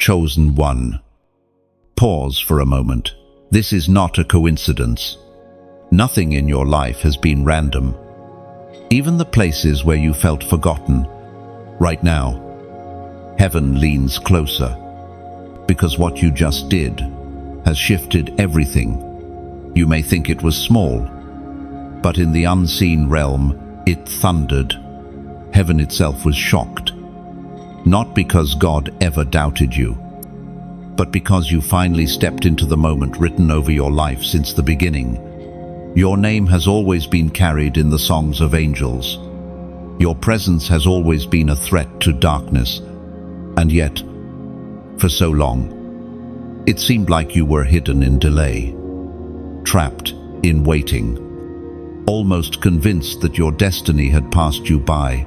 chosen one. Pause for a moment. This is not a coincidence. Nothing in your life has been random. Even the places where you felt forgotten. Right now, heaven leans closer, because what you just did has shifted everything. You may think it was small, but in the unseen realm, it thundered. Heaven itself was shocked. Not because God ever doubted you, but because you finally stepped into the moment written over your life since the beginning. Your name has always been carried in the songs of angels. Your presence has always been a threat to darkness. And yet, for so long, it seemed like you were hidden in delay, trapped in waiting, almost convinced that your destiny had passed you by.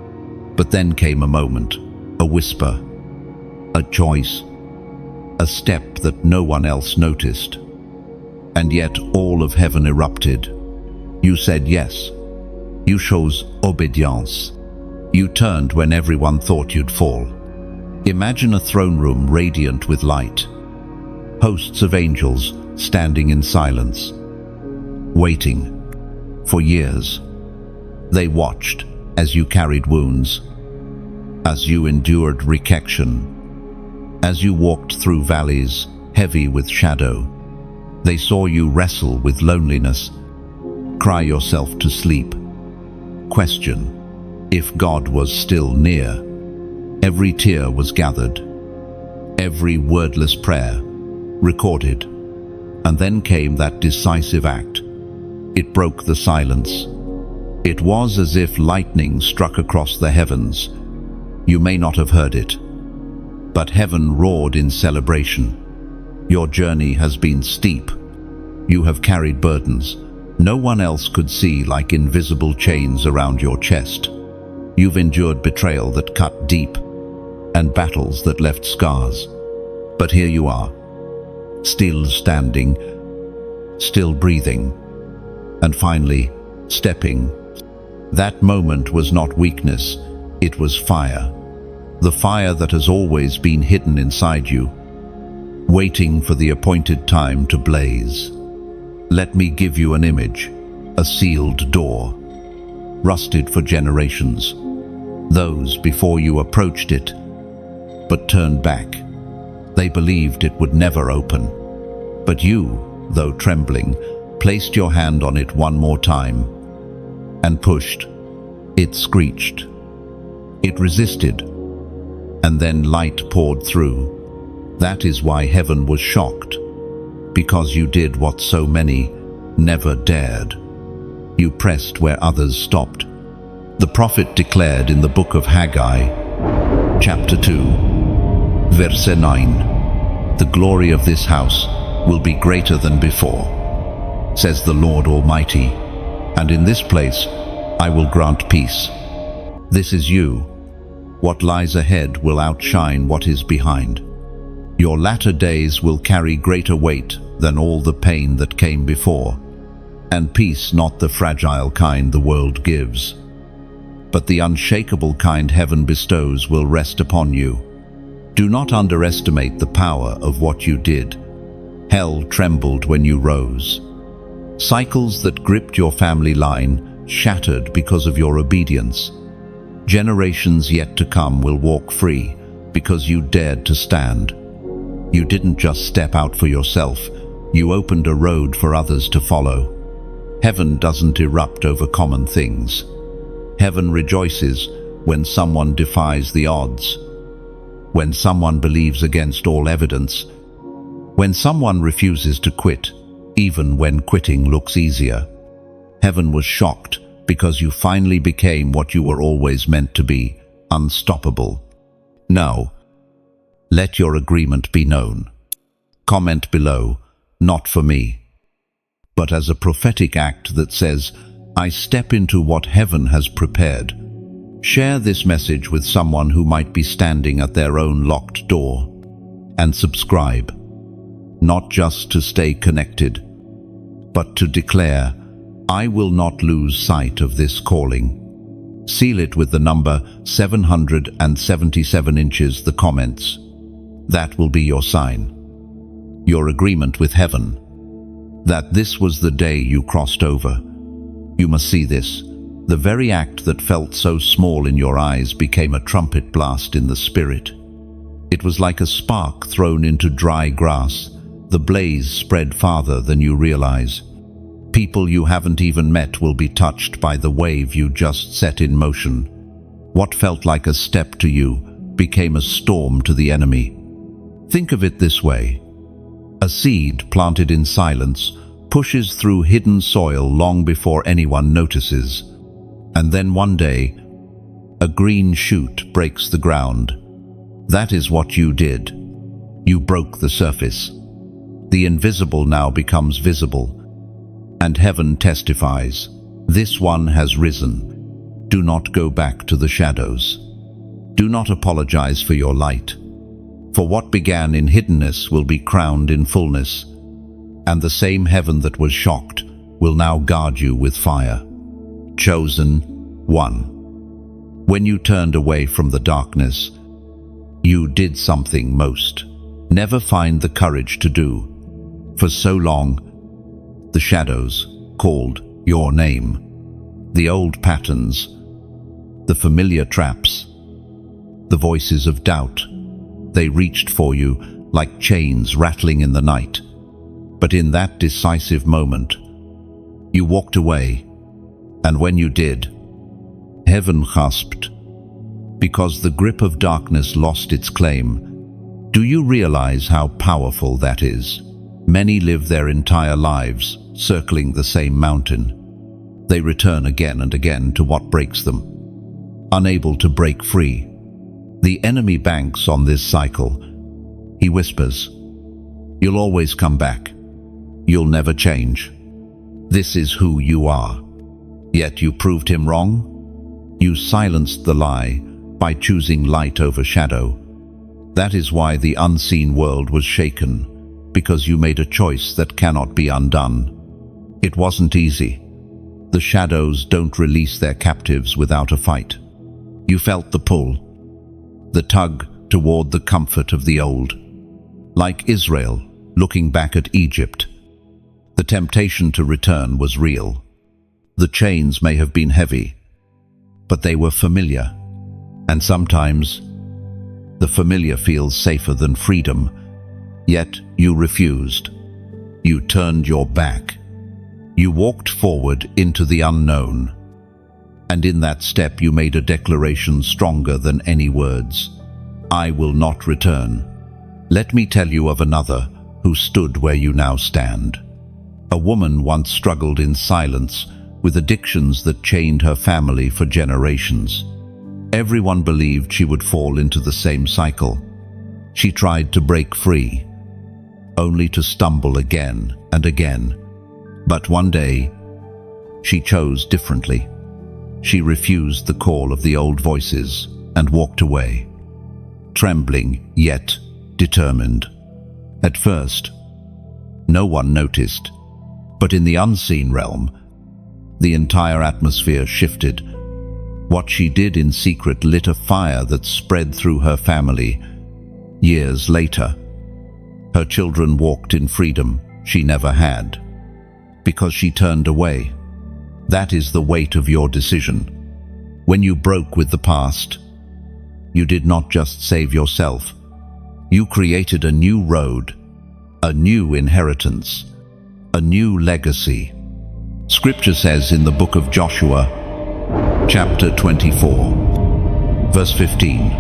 But then came a moment, a whisper, a choice, a step that no one else noticed. And yet all of heaven erupted. You said yes. You chose obedience. You turned when everyone thought you'd fall. Imagine a throne room radiant with light. Hosts of angels standing in silence, waiting for years. They watched as you carried wounds, as you endured rejection, as you walked through valleys heavy with shadow. They saw you wrestle with loneliness, cry yourself to sleep, question if God was still near. Every tear was gathered, every wordless prayer recorded, and then came that decisive act. It broke the silence. It was as if lightning struck across the heavens. You may not have heard it, but heaven roared in celebration. Your journey has been steep. You have carried burdens no one else could see, like invisible chains around your chest. You've endured betrayal that cut deep and battles that left scars. But here you are, still standing, still breathing, and finally stepping. That moment was not weakness, it was fire. The fire that has always been hidden inside you, waiting for the appointed time to blaze. Let me give you an image, a sealed door, rusted for generations, those before you approached it, but turned back. They believed it would never open. But you, though trembling, placed your hand on it one more time and pushed. It screeched. It resisted, and then light poured through. That is why heaven was shocked, because you did what so many never dared. You pressed where others stopped. The prophet declared in the book of Haggai, chapter 2, verse 9, "The glory of this house will be greater than before, says the Lord Almighty, and in this place I will grant peace." This is you. What lies ahead will outshine what is behind. Your latter days will carry greater weight than all the pain that came before, and peace not the fragile kind the world gives, but the unshakable kind heaven bestows will rest upon you. Do not underestimate the power of what you did. Hell trembled when you rose. Cycles that gripped your family line shattered because of your obedience. Generations yet to come will walk free because you dared to stand. You didn't just step out for yourself, you opened a road for others to follow. Heaven doesn't erupt over common things. Heaven rejoices when someone defies the odds, when someone believes against all evidence, when someone refuses to quit, even when quitting looks easier. Heaven was shocked because you finally became what you were always meant to be, unstoppable. Now, let your agreement be known. Comment below, not for me, but as a prophetic act that says, I step into what heaven has prepared. Share this message with someone who might be standing at their own locked door. And subscribe, not just to stay connected, but to declare, I will not lose sight of this calling. Seal it with the number 777 inches, the comments. That will be your sign, your agreement with heaven, that this was the day you crossed over. You must see this. The very act that felt so small in your eyes became a trumpet blast in the spirit. It was like a spark thrown into dry grass. The blaze spread farther than you realize. People you haven't even met will be touched by the wave you just set in motion. What felt like a step to you became a storm to the enemy. Think of it this way. A seed planted in silence pushes through hidden soil long before anyone notices. And then one day, a green shoot breaks the ground. That is what you did. You broke the surface. The invisible now becomes visible. And heaven testifies, this one has risen. Do not go back to the shadows. Do not apologize for your light. For what began in hiddenness will be crowned in fullness. And the same heaven that was shocked will now guard you with fire. Chosen one. When you turned away from the darkness, you did something most never find the courage to do. For so long, the shadows called your name. The old patterns, the familiar traps, the voices of doubt, they reached for you like chains rattling in the night. But in that decisive moment, you walked away, and when you did, heaven gasped, because the grip of darkness lost its claim. Do you realize how powerful that is? Many live their entire lives circling the same mountain. They return again and again to what breaks them, unable to break free. The enemy banks on this cycle. He whispers, "You'll always come back. You'll never change. This is who you are." Yet you proved him wrong. You silenced the lie by choosing light over shadow. That is why the unseen world was shaken, because you made a choice that cannot be undone. It wasn't easy. The shadows don't release their captives without a fight. You felt the pull, the tug toward the comfort of the old. Like Israel, looking back at Egypt, the temptation to return was real. The chains may have been heavy, but they were familiar. And sometimes, the familiar feels safer than freedom. Yet you refused. You turned your back. You walked forward into the unknown. And in that step you made a declaration stronger than any words. I will not return. Let me tell you of another who stood where you now stand. A woman once struggled in silence with addictions that chained her family for generations. Everyone believed she would fall into the same cycle. She tried to break free, only to stumble again and again. But one day, she chose differently. She refused the call of the old voices and walked away, trembling yet determined. At first, no one noticed, but in the unseen realm, the entire atmosphere shifted. What she did in secret lit a fire that spread through her family. Years later, her children walked in freedom she never had, because she turned away. That is the weight of your decision. When you broke with the past, you did not just save yourself. You created a new road, a new inheritance, a new legacy. Scripture says in the book of Joshua, chapter 24, verse 15,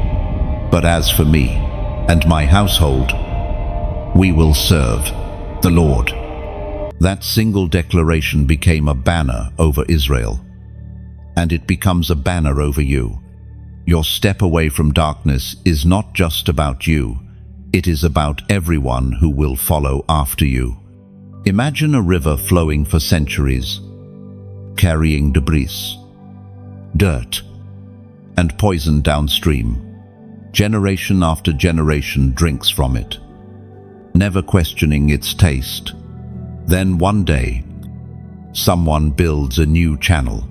"But as for me and my household, we will serve the Lord." That single declaration became a banner over Israel, and it becomes a banner over you. Your step away from darkness is not just about you, it is about everyone who will follow after you. Imagine a river flowing for centuries, carrying debris, dirt, and poison downstream. Generation after generation drinks from it, never questioning its taste. Then one day, someone builds a new channel,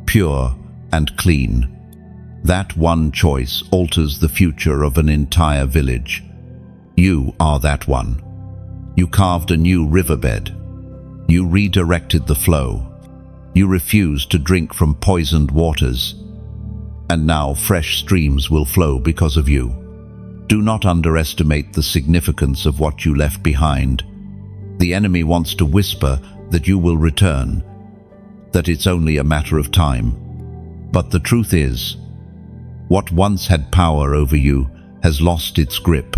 pure and clean. That one choice alters the future of an entire village. You are that one. You carved a new riverbed. You redirected the flow. You refused to drink from poisoned waters. And now fresh streams will flow because of you. Do not underestimate the significance of what you left behind. The enemy wants to whisper that you will return, that it's only a matter of time. But the truth is, what once had power over you has lost its grip.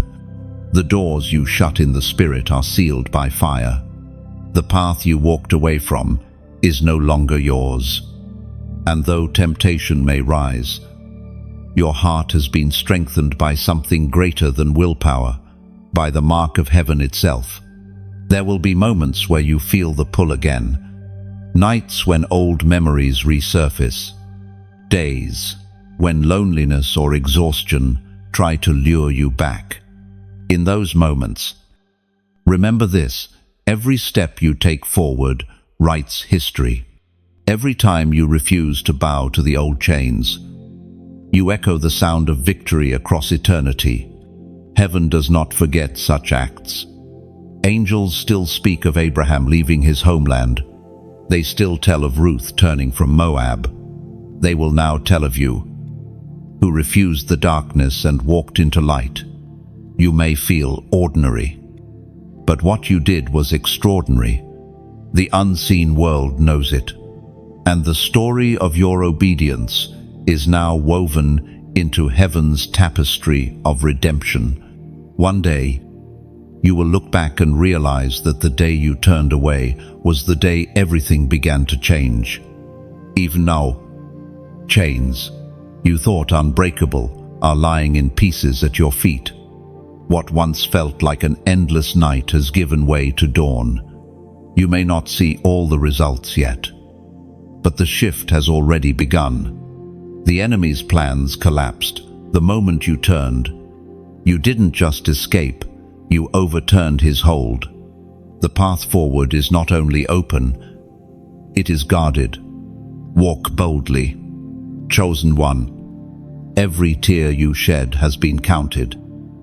The doors you shut in the spirit are sealed by fire. The path you walked away from is no longer yours. And though temptation may rise, your heart has been strengthened by something greater than willpower, by the mark of heaven itself. There will be moments where you feel the pull again, nights when old memories resurface, days when loneliness or exhaustion try to lure you back. In those moments, remember this: every step you take forward writes history. Every time you refuse to bow to the old chains, you echo the sound of victory across eternity. Heaven does not forget such acts. Angels still speak of Abraham leaving his homeland. They still tell of Ruth turning from Moab. They will now tell of you, who refused the darkness and walked into light. You may feel ordinary, but what you did was extraordinary. The unseen world knows it, and the story of your obedience is now woven into heaven's tapestry of redemption. One day, you will look back and realize that the day you turned away was the day everything began to change. Even now, chains you thought unbreakable are lying in pieces at your feet. What once felt like an endless night has given way to dawn. You may not see all the results yet, but the shift has already begun. The enemy's plans collapsed the moment you turned. You didn't just escape, you overturned his hold. The path forward is not only open, it is guarded. Walk boldly. Chosen one, every tear you shed has been counted.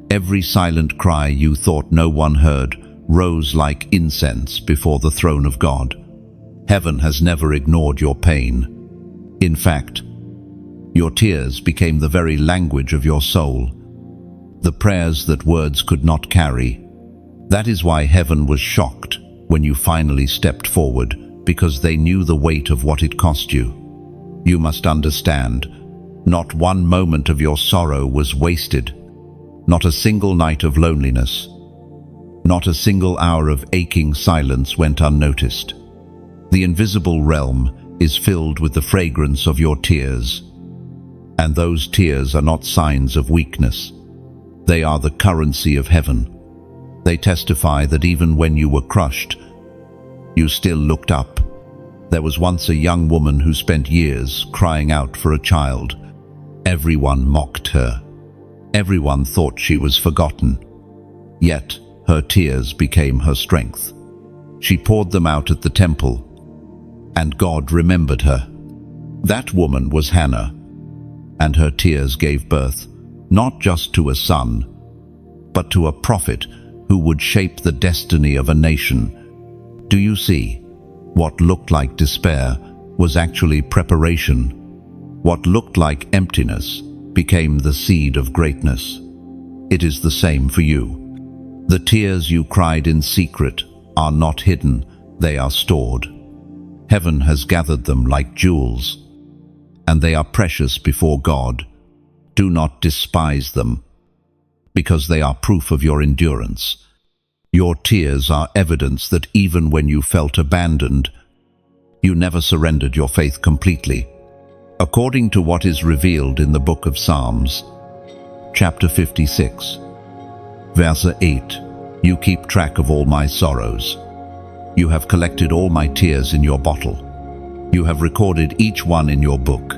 Every silent cry you thought no one heard rose like incense before the throne of God. Heaven has never ignored your pain. In fact, your tears became the very language of your soul, the prayers that words could not carry. That is why heaven was shocked when you finally stepped forward, because they knew the weight of what it cost you. You must understand, not one moment of your sorrow was wasted. Not a single night of loneliness, not a single hour of aching silence went unnoticed. The invisible realm is filled with the fragrance of your tears, and those tears are not signs of weakness. They are the currency of heaven. They testify that even when you were crushed, you still looked up. There was once a young woman who spent years crying out for a child. Everyone mocked her. Everyone thought she was forgotten. Yet her tears became her strength. She poured them out at the temple, and God remembered her. That woman was Hannah, and her tears gave birth not just to a son, but to a prophet who would shape the destiny of a nation. Do you see? What looked like despair was actually preparation. What looked like emptiness became the seed of greatness. It is the same for you. The tears you cried in secret are not hidden, they are stored. Heaven has gathered them like jewels, and they are precious before God. Do not despise them, because they are proof of your endurance. Your tears are evidence that even when you felt abandoned, you never surrendered your faith completely. According to what is revealed in the book of Psalms, chapter 56, verse 8, you keep track of all my sorrows. You have collected all my tears in your bottle. You have recorded each one in your book.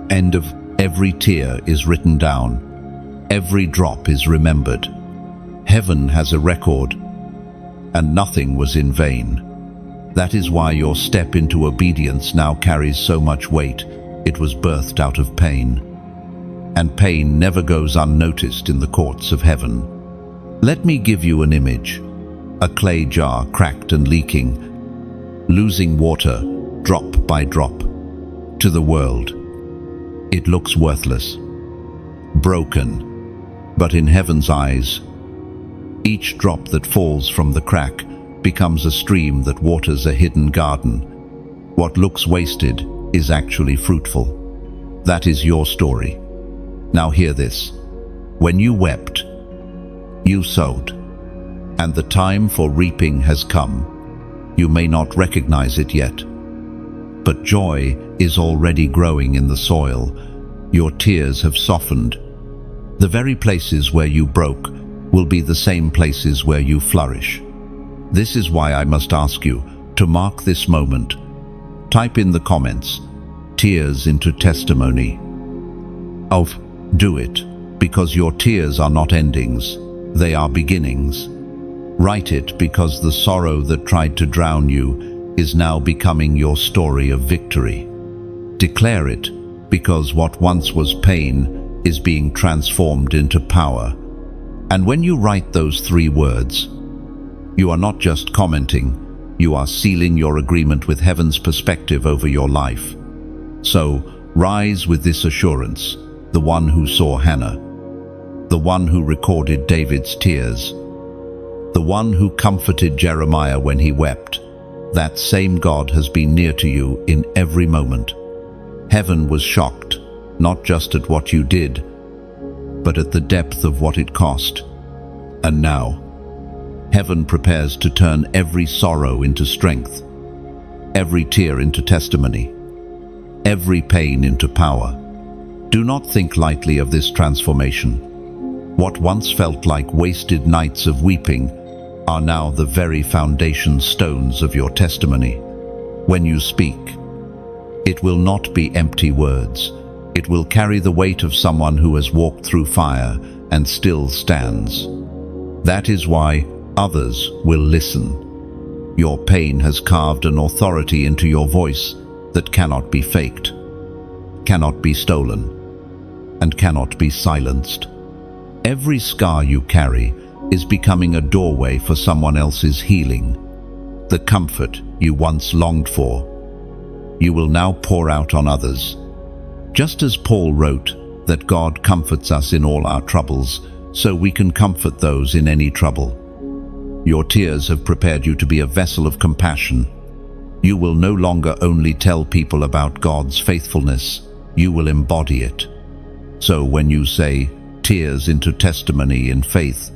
End of every tear is written down. Every drop is remembered. Heaven has a record, and nothing was in vain. That is why your step into obedience now carries so much weight. It was birthed out of pain. And pain never goes unnoticed in the courts of heaven. Let me give you an image. A clay jar cracked and leaking, losing water drop by drop. To the world, it looks worthless, broken, but in heaven's eyes, each drop that falls from the crack becomes a stream that waters a hidden garden. What looks wasted is actually fruitful. That is your story. Now hear this. When you wept, you sowed, and the time for reaping has come. You may not recognize it yet, but joy is already growing in the soil. Your tears have softened. The very places where you broke will be the same places where you flourish. This is why I must ask you to mark this moment. Type in the comments, tears into testimony. Do it, because your tears are not endings, they are beginnings. Write it, because the sorrow that tried to drown you is now becoming your story of victory. Declare it, because what once was pain is being transformed into power. And when you write those 3 words, you are not just commenting, you are sealing your agreement with heaven's perspective over your life. So, rise with this assurance, the one who saw Hannah, the one who recorded David's tears, the one who comforted Jeremiah when he wept. That same God has been near to you in every moment. Heaven was shocked, not just at what you did, but at the depth of what it cost. And now, heaven prepares to turn every sorrow into strength, every tear into testimony, every pain into power. Do not think lightly of this transformation. What once felt like wasted nights of weeping are now the very foundation stones of your testimony. When you speak, it will not be empty words. It will carry the weight of someone who has walked through fire and still stands. That is why others will listen. Your pain has carved an authority into your voice that cannot be faked, cannot be stolen, and cannot be silenced. Every scar you carry is becoming a doorway for someone else's healing. The comfort you once longed for, you will now pour out on others. Just as Paul wrote that God comforts us in all our troubles, so we can comfort those in any trouble. Your tears have prepared you to be a vessel of compassion. You will no longer only tell people about God's faithfulness, you will embody it. So when you say, tears into testimony in faith,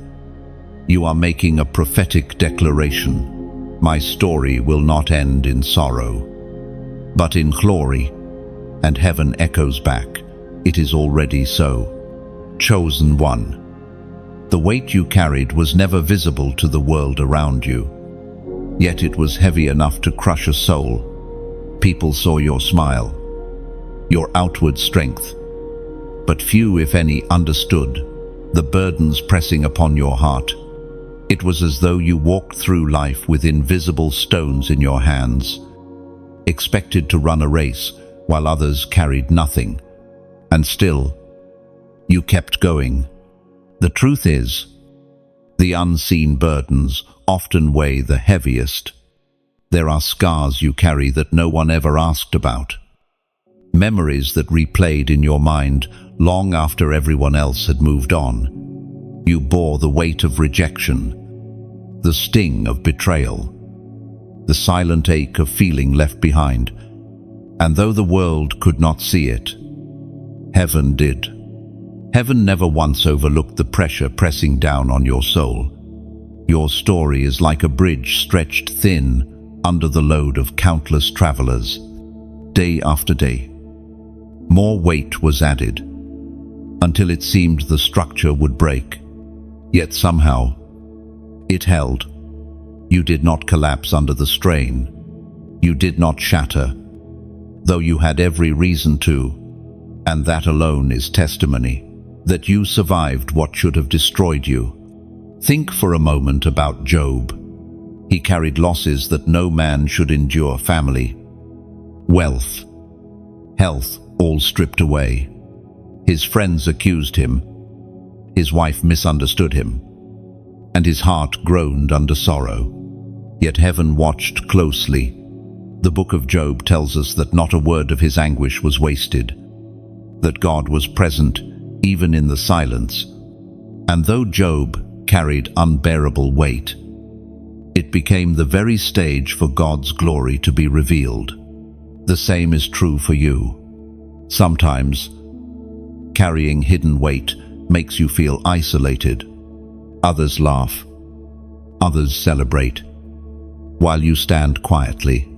you are making a prophetic declaration. My story will not end in sorrow, but in glory. And heaven echoes back, it is already so. Chosen one. The weight you carried was never visible to the world around you, yet it was heavy enough to crush a soul. People saw your smile, your outward strength, but few, if any, understood the burdens pressing upon your heart. It was as though you walked through life with invisible stones in your hands, expected to run a race while others carried nothing, and still, you kept going. The truth is, the unseen burdens often weigh the heaviest. There are scars you carry that no one ever asked about. Memories that replayed in your mind long after everyone else had moved on. You bore the weight of rejection, the sting of betrayal, the silent ache of feeling left behind. And though the world could not see it, heaven did. Heaven never once overlooked the pressure pressing down on your soul. Your story is like a bridge stretched thin under the load of countless travelers, day after day. More weight was added, until it seemed the structure would break. Yet somehow, it held. You did not collapse under the strain. You did not shatter, though you had every reason to, and that alone is testimony that you survived what should have destroyed you. Think for a moment about Job. He carried losses that no man should endure: family, wealth, health, all stripped away. His friends accused him. His wife misunderstood him. and his heart groaned under sorrow. Yet heaven watched closely. The book of Job tells us that not a word of his anguish was wasted, that God was present even in the silence. And though Job carried unbearable weight, it became the very stage for God's glory to be revealed. The same is true for you. Sometimes, carrying hidden weight makes you feel isolated. Others laugh, others celebrate, while you stand quietly,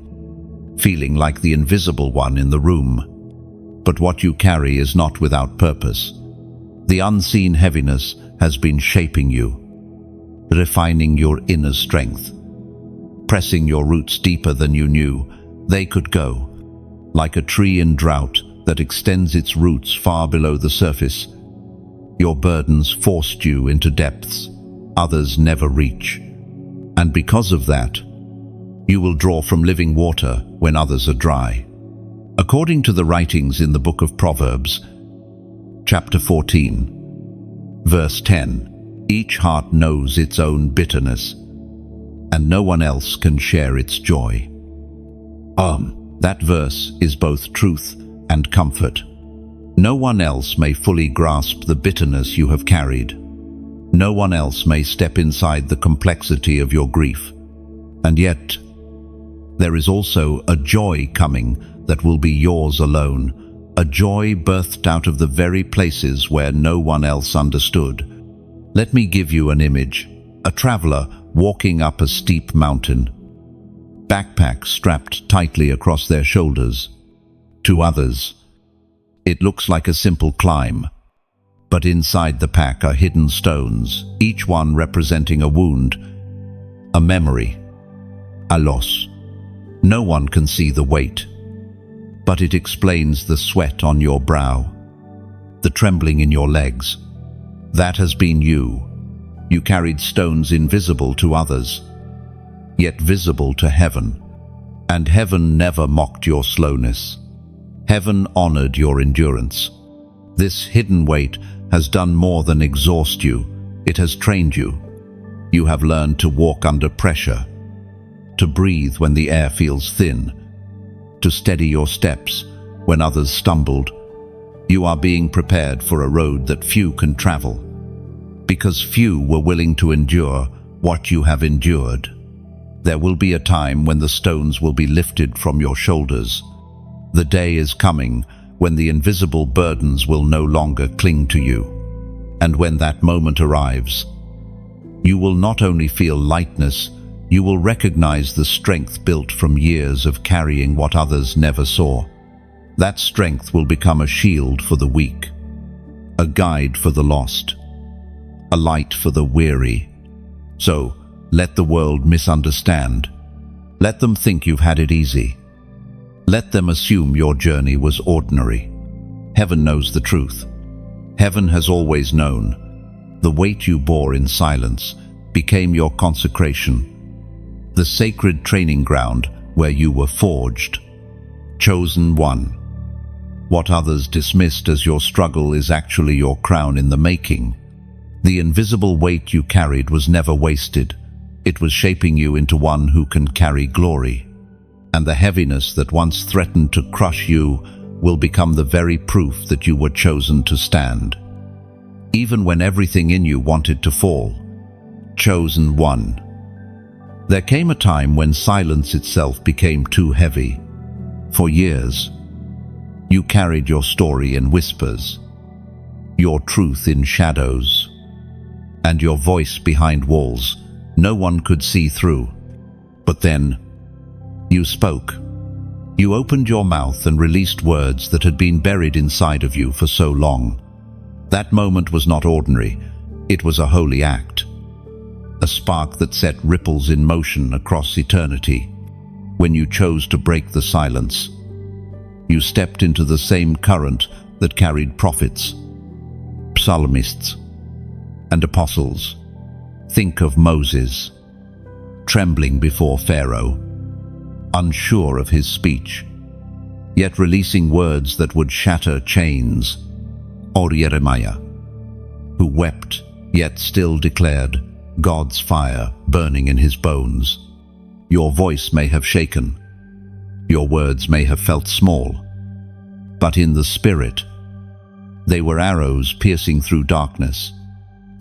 feeling like the invisible one in the room. But what you carry is not without purpose. The unseen heaviness has been shaping you, refining your inner strength, pressing your roots deeper than you knew they could go. Like a tree in drought that extends its roots far below the surface, your burdens forced you into depths others never reach. And because of that, you will draw from living water when others are dry. According to the writings in the book of Proverbs, chapter 14, verse 10, each heart knows its own bitterness, and no one else can share its joy. That verse is both truth and comfort. No one else may fully grasp the bitterness you have carried. No one else may step inside the complexity of your grief. And yet, there is also a joy coming that will be yours alone, a joy birthed out of the very places where no one else understood. Let me give you an image: a traveler walking up a steep mountain, backpack strapped tightly across their shoulders. To others, it looks like a simple climb, but inside the pack are hidden stones, each one representing a wound, a memory, a loss. No one can see the weight, but it explains the sweat on your brow, the trembling in your legs. That has been you. You carried stones invisible to others, yet visible to heaven. And heaven never mocked your slowness. Heaven honored your endurance. This hidden weight has done more than exhaust you. It has trained you. You have learned to walk under pressure, to breathe when the air feels thin, to steady your steps when others stumbled. You are being prepared for a road that few can travel, because few were willing to endure what you have endured. There will be a time when the stones will be lifted from your shoulders. The day is coming when the invisible burdens will no longer cling to you. And when that moment arrives, you will not only feel lightness, you will recognize the strength built from years of carrying what others never saw. That strength will become a shield for the weak, a guide for the lost, a light for the weary. So, let the world misunderstand. Let them think you've had it easy. Let them assume your journey was ordinary. Heaven knows the truth. Heaven has always known. The weight you bore in silence became your consecration, the sacred training ground where you were forged. Chosen one. What others dismissed as your struggle is actually your crown in the making. The invisible weight you carried was never wasted. It was shaping you into one who can carry glory. And the heaviness that once threatened to crush you will become the very proof that you were chosen to stand. Even when everything in you wanted to fall. Chosen one. There came a time when silence itself became too heavy. For years, you carried your story in whispers, your truth in shadows, and your voice behind walls no one could see through. But then, you spoke. You opened your mouth and released words that had been buried inside of you for so long. That moment was not ordinary. It was a holy act. A spark that set ripples in motion across eternity. When you chose to break the silence, you stepped into the same current that carried prophets, psalmists, and apostles. Think of Moses, trembling before Pharaoh, unsure of his speech, yet releasing words that would shatter chains. Or Jeremiah, who wept, yet still declared, God's fire burning in his bones. Your voice may have shaken. Your words may have felt small. But in the spirit, they were arrows piercing through darkness.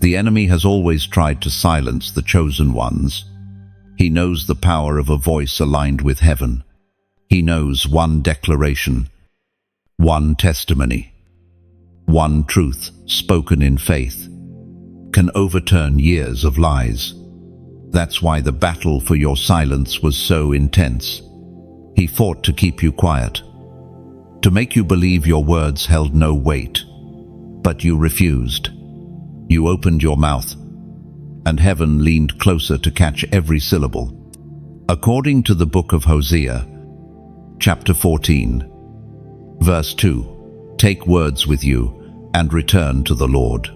The enemy has always tried to silence the chosen ones. He knows the power of a voice aligned with heaven. He knows one declaration, one testimony, one truth spoken in faith can overturn years of lies. That's why the battle for your silence was so intense. He fought to keep you quiet, to make you believe your words held no weight. But you refused. You opened your mouth, and heaven leaned closer to catch every syllable. According to the book of Hosea, chapter 14, verse 2, take words with you and return to the Lord.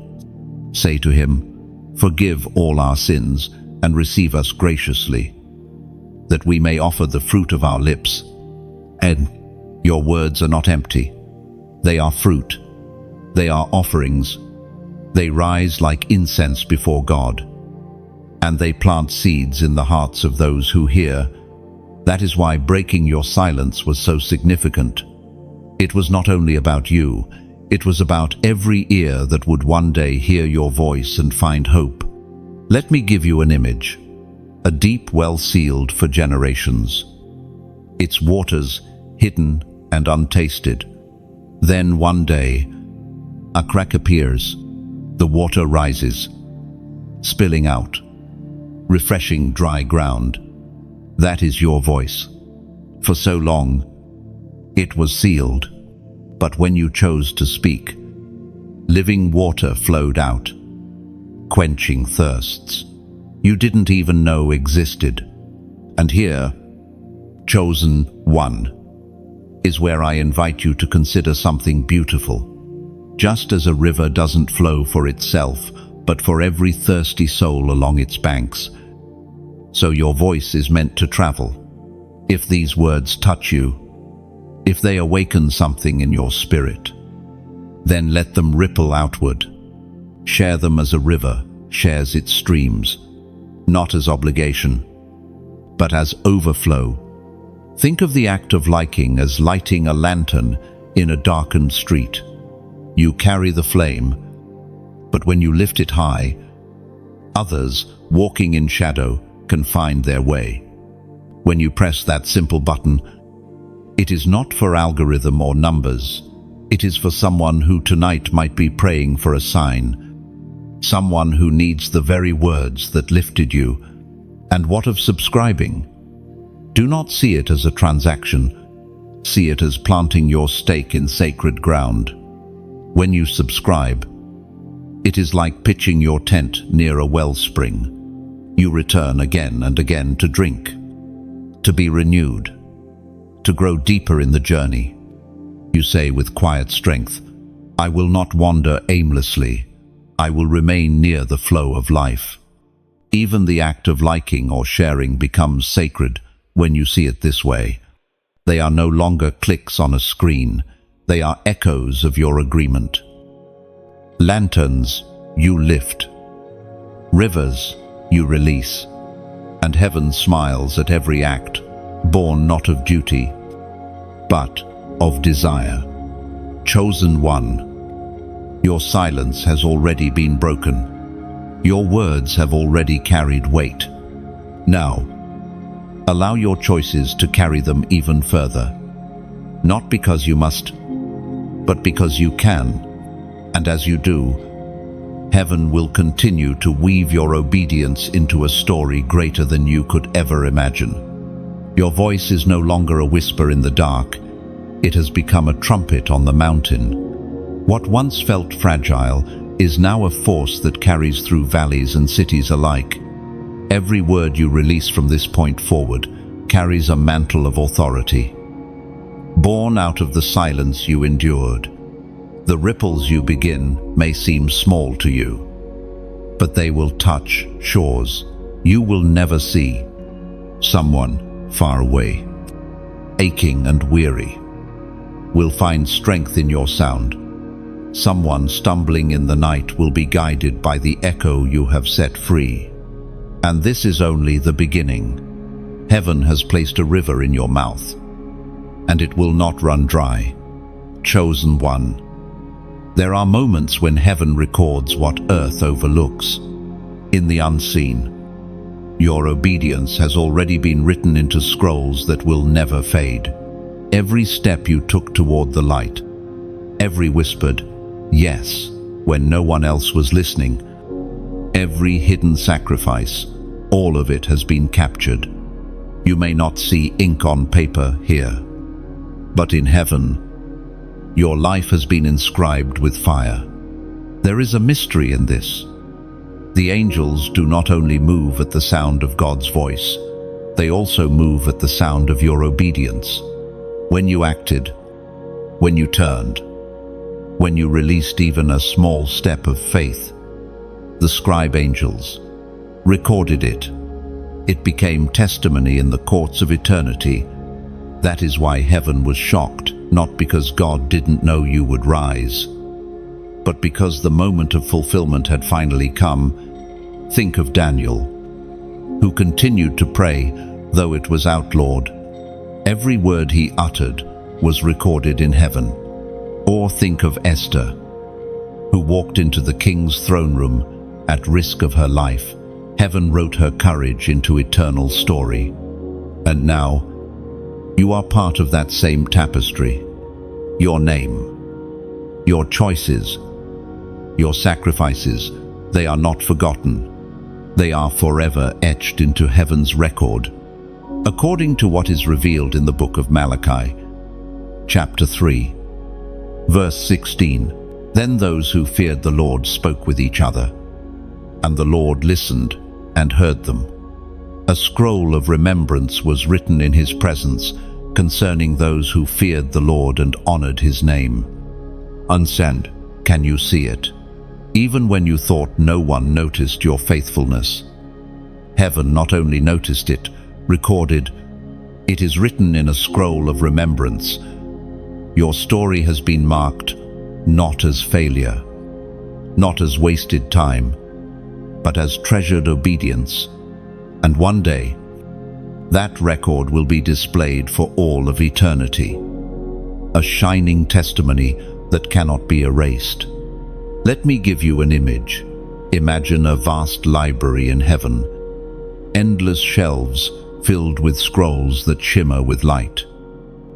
Say to him, forgive all our sins and receive us graciously, that we may offer the fruit of our lips. And your words are not empty. They are fruit. They are offerings. They rise like incense before God, and they plant seeds in the hearts of those who hear. That is why breaking your silence was so significant. It was not only about you, it was about every ear that would one day hear your voice and find hope. Let me give you an image, a deep well sealed for generations. Its waters hidden and untasted. Then one day, a crack appears. The water rises, spilling out, refreshing dry ground. That is your voice. For so long, it was sealed. But when you chose to speak, living water flowed out, quenching thirsts you didn't even know existed. And here, chosen one, is where I invite you to consider something beautiful. Just as a river doesn't flow for itself, but for every thirsty soul along its banks, so your voice is meant to travel. If these words touch you, if they awaken something in your spirit, then let them ripple outward. Share them as a river shares its streams, not as obligation, but as overflow. Think of the act of liking as lighting a lantern in a darkened street. You carry the flame, but when you lift it high, others, walking in shadow, can find their way. When you press that simple button, it is not for algorithm or numbers. It is for someone who tonight might be praying for a sign, someone who needs the very words that lifted you. And what of subscribing? Do not see it as a transaction. See it as planting your stake in sacred ground. When you subscribe, it is like pitching your tent near a wellspring. You return again and again to drink, to be renewed, to grow deeper in the journey. You say with quiet strength, I will not wander aimlessly. I will remain near the flow of life. Even the act of liking or sharing becomes sacred when you see it this way. They are no longer clicks on a screen. They are echoes of your agreement. Lanterns you lift. Rivers you release. And heaven smiles at every act, born not of duty, but of desire. Chosen one, your silence has already been broken. Your words have already carried weight. Now, allow your choices to carry them even further. Not because you must, but because you can. And as you do, heaven will continue to weave your obedience into a story greater than you could ever imagine. Your voice is no longer a whisper in the dark. It has become a trumpet on the mountain. What once felt fragile is now a force that carries through valleys and cities alike. Every word you release from this point forward carries a mantle of authority. Born out of the silence you endured, the ripples you begin may seem small to you, but they will touch shores you will never see. Someone far away, aching and weary, will find strength in your sound. Someone stumbling in the night will be guided by the echo you have set free. And this is only the beginning. Heaven has placed a river in your mouth, and it will not run dry. Chosen one. There are moments when heaven records what earth overlooks. In the unseen, your obedience has already been written into scrolls that will never fade. Every step you took toward the light, every whispered yes when no one else was listening, every hidden sacrifice, all of it has been captured. You may not see ink on paper here, but in heaven, your life has been inscribed with fire. There is a mystery in this. The angels do not only move at the sound of God's voice, they also move at the sound of your obedience. When you acted, when you turned, when you released even a small step of faith, the scribe angels recorded it. It became testimony in the courts of eternity. That is why heaven was shocked, not because God didn't know you would rise, but because the moment of fulfillment had finally come. Think of Daniel, who continued to pray though it was outlawed. Every word he uttered was recorded in heaven. Or think of Esther, who walked into the king's throne room at risk of her life. Heaven wrote her courage into eternal story. And now, you are part of that same tapestry. Your name, your choices, your sacrifices, they are not forgotten. They are forever etched into heaven's record, according to what is revealed in the book of Malachi, chapter 3, verse 16. Then those who feared the Lord spoke with each other, and the Lord listened and heard them. A scroll of remembrance was written in his presence concerning those who feared the Lord and honored his name. Unsend, can you see it? Even when you thought no one noticed your faithfulness, heaven not only noticed it, recorded. It is written in a scroll of remembrance. Your story has been marked not as failure, not as wasted time, but as treasured obedience. And one day, that record will be displayed for all of eternity, a shining testimony that cannot be erased. Let me give you an image. Imagine a vast library in heaven, endless shelves filled with scrolls that shimmer with light.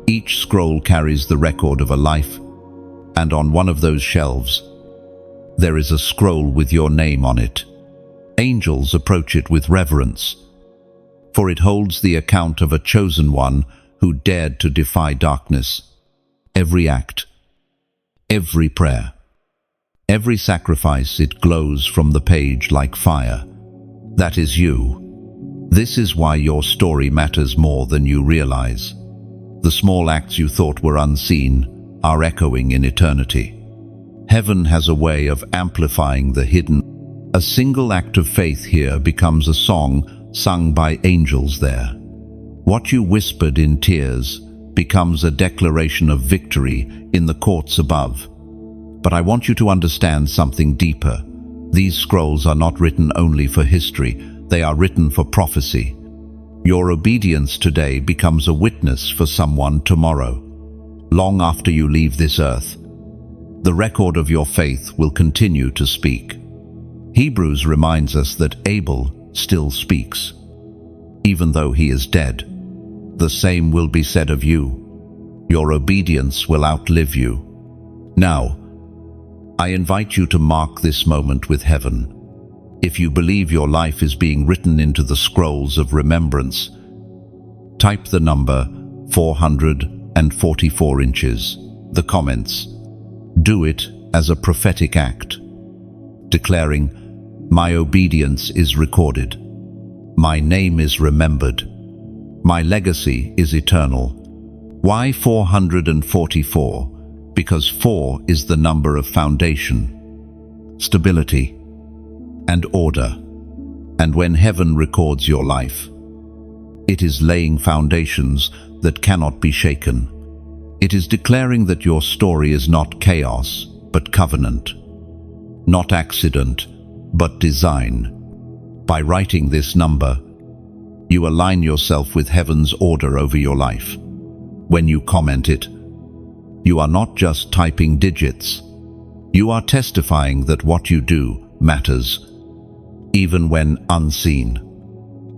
Each scroll carries the record of a life, and on one of those shelves, there is a scroll with your name on it. Angels approach it with reverence, for it holds the account of a chosen one who dared to defy darkness. Every act, every prayer, every sacrifice, it glows from the page like fire. That is you. This is why your story matters more than you realize. The small acts you thought were unseen are echoing in eternity. Heaven has a way of amplifying the hidden. A single act of faith here becomes a song sung by angels there. What you whispered in tears becomes a declaration of victory in the courts above. But I want you to understand something deeper. These scrolls are not written only for history, they are written for prophecy. Your obedience today becomes a witness for someone tomorrow. Long after you leave this earth, the record of your faith will continue to speak. Hebrews reminds us that Abel still speaks. Even though he is dead, the same will be said of you. Your obedience will outlive you. Now, I invite you to mark this moment with heaven. If you believe your life is being written into the scrolls of remembrance, type the number 444 inches. The comments. Do it as a prophetic act, declaring, my obedience is recorded. My name is remembered. My legacy is eternal. Why 444? Because 4 is the number of foundation, stability, and order. And when heaven records your life, it is laying foundations that cannot be shaken. It is declaring that your story is not chaos, but covenant, not accident, but design. By writing this number, you align yourself with heaven's order over your life. When you comment it, you are not just typing digits. You are testifying that what you do matters, even when unseen.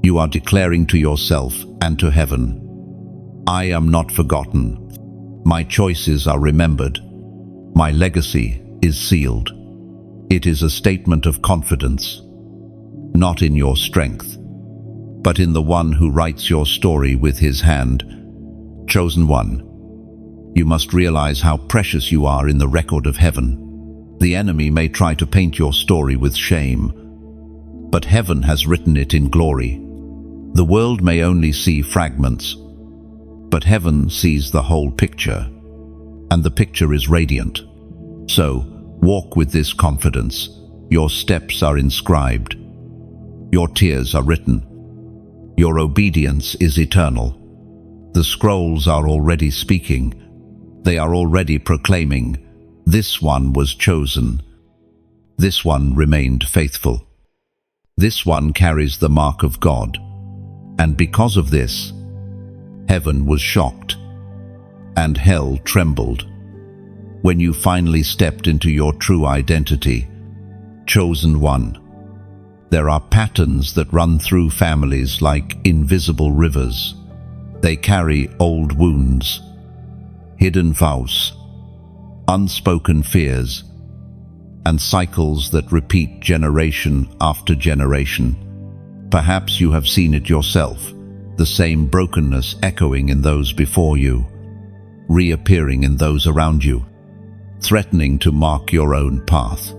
You are declaring to yourself and to heaven, I am not forgotten. My choices are remembered. My legacy is sealed. It is a statement of confidence, not in your strength, but in the one who writes your story with his hand. Chosen one, you must realize how precious you are in the record of heaven. The enemy may try to paint your story with shame, but heaven has written it in glory. The world may only see fragments, but heaven sees the whole picture, and the picture is radiant. So, walk with this confidence. Your steps are inscribed. Your tears are written. Your obedience is eternal. The scrolls are already speaking. They are already proclaiming, this one was chosen. This one remained faithful. This one carries the mark of God. And because of this, heaven was shocked, and hell trembled. When you finally stepped into your true identity, chosen one, there are patterns that run through families like invisible rivers. They carry old wounds, hidden vows, unspoken fears, and cycles that repeat generation after generation. Perhaps you have seen it yourself, the same brokenness echoing in those before you, reappearing in those around you, threatening to mark your own path.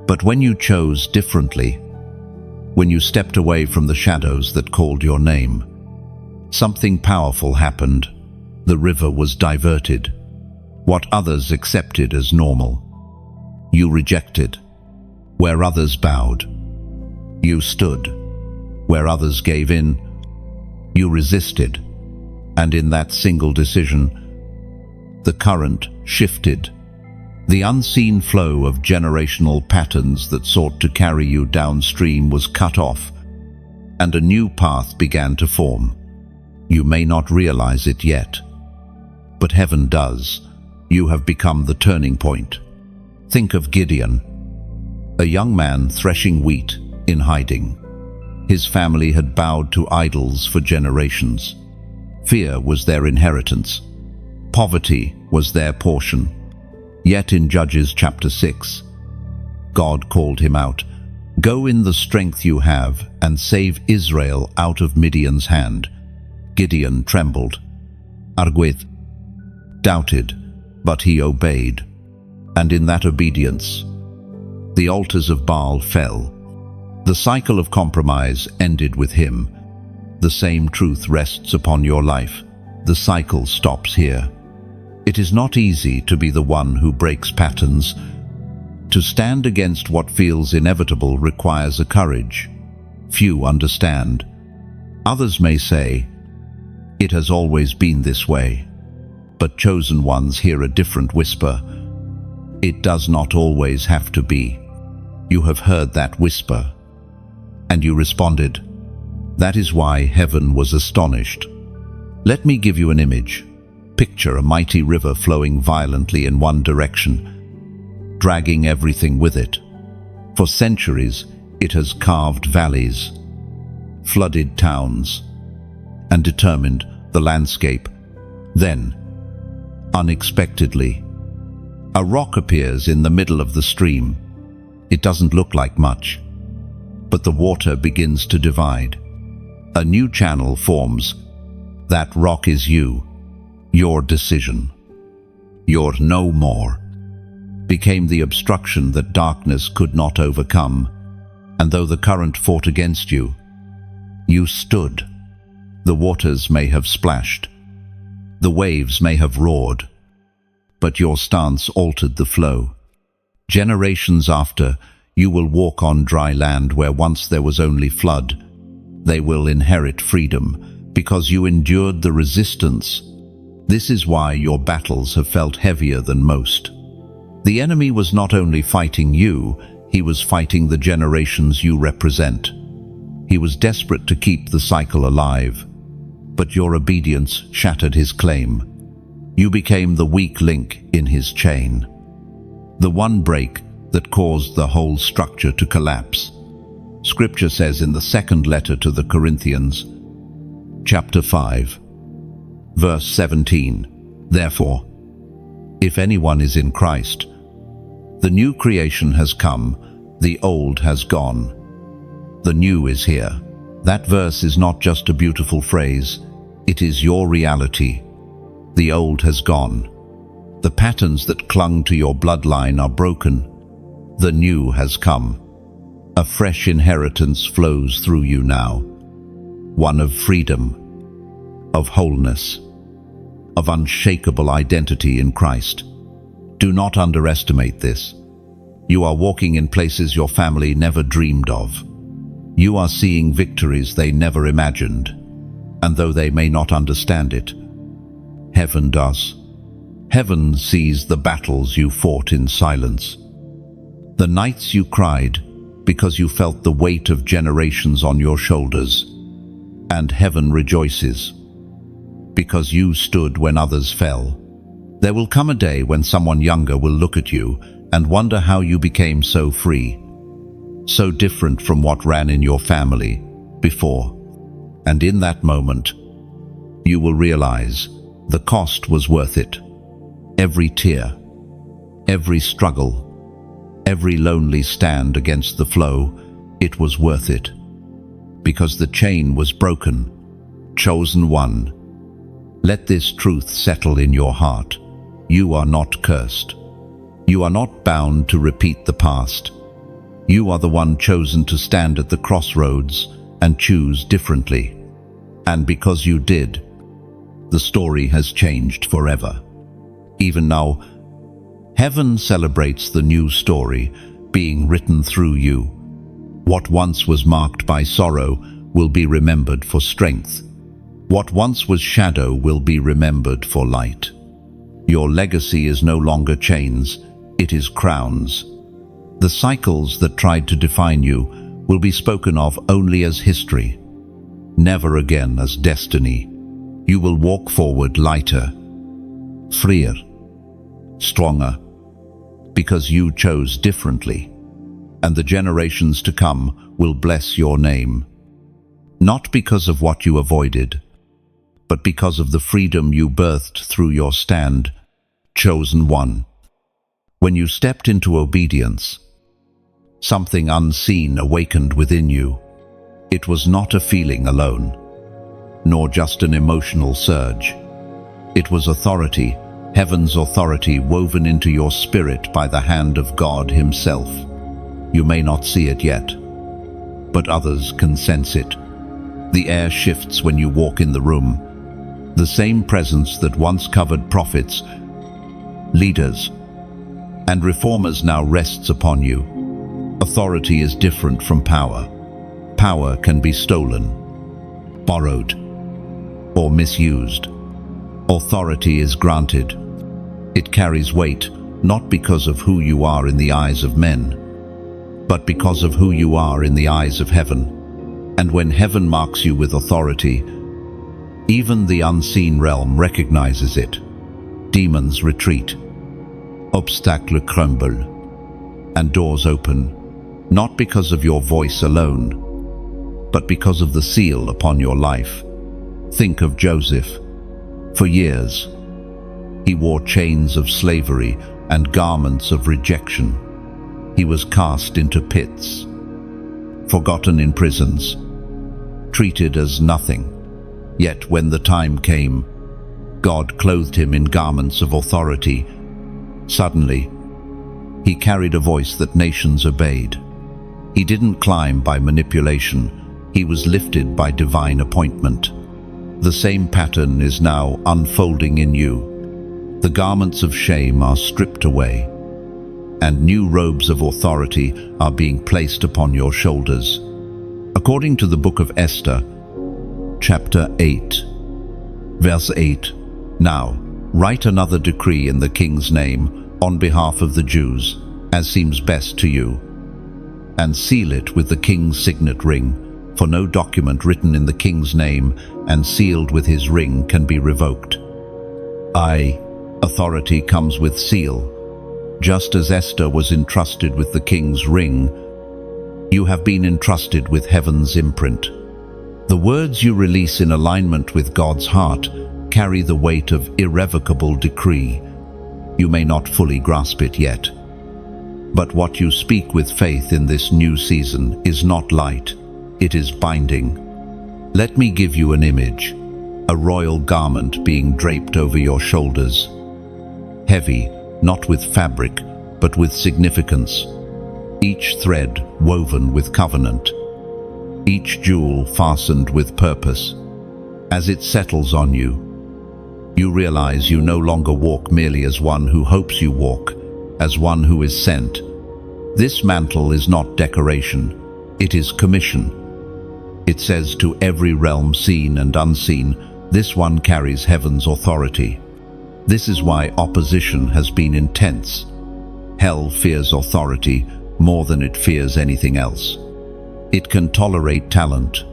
But when you chose differently, when you stepped away from the shadows that called your name, something powerful happened. The river was diverted. What others accepted as normal, you rejected. Where others bowed, you stood. Where others gave in, you resisted. And in that single decision, the current shifted. The unseen flow of generational patterns that sought to carry you downstream was cut off, and a new path began to form. You may not realize it yet, but heaven does. You have become the turning point. Think of Gideon, a young man threshing wheat in hiding. His family had bowed to idols for generations. Fear was their inheritance. Poverty was their portion. Yet in Judges chapter 6, God called him out, "Go in the strength you have and save Israel out of Midian's hand." Gideon trembled. Arguith doubted, but he obeyed. And in that obedience, the altars of Baal fell. The cycle of compromise ended with him. The same truth rests upon your life. The cycle stops here. It is not easy to be the one who breaks patterns. To stand against what feels inevitable requires a courage few understand. Others may say, "It has always been this way." But chosen ones hear a different whisper. It does not always have to be. You have heard that whisper, and you responded. That is why heaven was astonished. Let me give you an image. Picture a mighty river flowing violently in one direction, dragging everything with it. For centuries, it has carved valleys, flooded towns, and determined the landscape. Then, unexpectedly, a rock appears in the middle of the stream. It doesn't look like much, but the water begins to divide. A new channel forms. That rock is you. Your decision, your "no more," became the obstruction that darkness could not overcome. And though the current fought against you, you stood. The waters may have splashed, the waves may have roared, but your stance altered the flow. Generations after, you will walk on dry land where once there was only flood. They will inherit freedom because you endured the resistance. This is why your battles have felt heavier than most. The enemy was not only fighting you, he was fighting the generations you represent. He was desperate to keep the cycle alive, but your obedience shattered his claim. You became the weak link in his chain, the one break that caused the whole structure to collapse. Scripture says in the second letter to the Corinthians, chapter 5, verse 17, "Therefore, if anyone is in Christ, the new creation has come, the old has gone, the new is here." That verse is not just a beautiful phrase, it is your reality. The old has gone. The patterns that clung to your bloodline are broken. The new has come. A fresh inheritance flows through you now, one of freedom, of wholeness, of unshakable identity in Christ. Do not underestimate this. You are walking in places your family never dreamed of. You are seeing victories they never imagined, and though they may not understand it, heaven does. Heaven sees the battles you fought in silence, the nights you cried because you felt the weight of generations on your shoulders, and heaven rejoices because you stood when others fell. There will come a day when someone younger will look at you and wonder how you became so free, so different from what ran in your family before. And in that moment, you will realize the cost was worth it. Every tear, every struggle, every lonely stand against the flow, it was worth it. Because the chain was broken. Chosen one. Let this truth settle in your heart. You are not cursed. You are not bound to repeat the past. You are the one chosen to stand at the crossroads and choose differently. And because you did, the story has changed forever. Even now, heaven celebrates the new story being written through you. What once was marked by sorrow will be remembered for strength. What once was shadow will be remembered for light. Your legacy is no longer chains, it is crowns. The cycles that tried to define you will be spoken of only as history, never again as destiny. You will walk forward lighter, freer, stronger, because you chose differently, and the generations to come will bless your name, not because of what you avoided, but because of the freedom you birthed through your stand, chosen one. When you stepped into obedience, something unseen awakened within you. It was not a feeling alone, nor just an emotional surge. It was authority, heaven's authority woven into your spirit by the hand of God Himself. You may not see it yet, but others can sense it. The air shifts when you walk in the room. The same presence that once covered prophets, leaders, and reformers now rests upon you. Authority is different from power. Power can be stolen, borrowed, or misused. Authority is granted. It carries weight, not because of who you are in the eyes of men, but because of who you are in the eyes of heaven. And when heaven marks you with authority, even the unseen realm recognizes it. Demons retreat, obstacles crumble, and doors open, not because of your voice alone, but because of the seal upon your life. Think of Joseph. For years, he wore chains of slavery and garments of rejection. He was cast into pits, forgotten in prisons, treated as nothing. Yet when the time came, God clothed him in garments of authority. Suddenly, he carried a voice that nations obeyed. He didn't climb by manipulation, he was lifted by divine appointment. The same pattern is now unfolding in you. The garments of shame are stripped away, and new robes of authority are being placed upon your shoulders. According to the book of Esther, chapter 8, verse 8, "Now, write another decree in the king's name on behalf of the Jews, as seems best to you, and seal it with the king's signet ring, for no document written in the king's name and sealed with his ring can be revoked. Authority comes with seal. Just as Esther was entrusted with the king's ring, you have been entrusted with heaven's imprint. The words you release in alignment with God's heart carry the weight of irrevocable decree. You may not fully grasp it yet, but what you speak with faith in this new season is not light, it is binding. Let me give you an image, a royal garment being draped over your shoulders. Heavy, not with fabric, but with significance. Each thread woven with covenant. Each jewel fastened with purpose. As it settles on you, you realize you no longer walk merely as one who hopes you walk, as one who is sent. This mantle is not decoration, it is commission. It says to every realm seen and unseen, this one carries heaven's authority. This is why opposition has been intense. Hell fears authority more than it fears anything else. It can tolerate talent.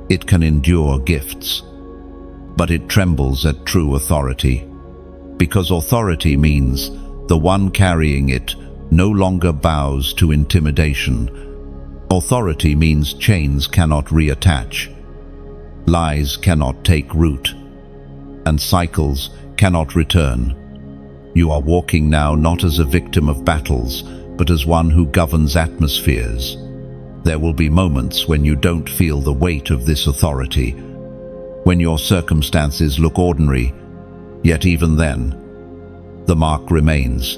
It can endure gifts. But it trembles at true authority. Because authority means the one carrying it no longer bows to intimidation. Authority means chains cannot reattach. Lies cannot take root. And cycles cannot return. You are walking now not as a victim of battles, but as one who governs atmospheres. There will be moments when you don't feel the weight of this authority, when your circumstances look ordinary, yet even then, the mark remains.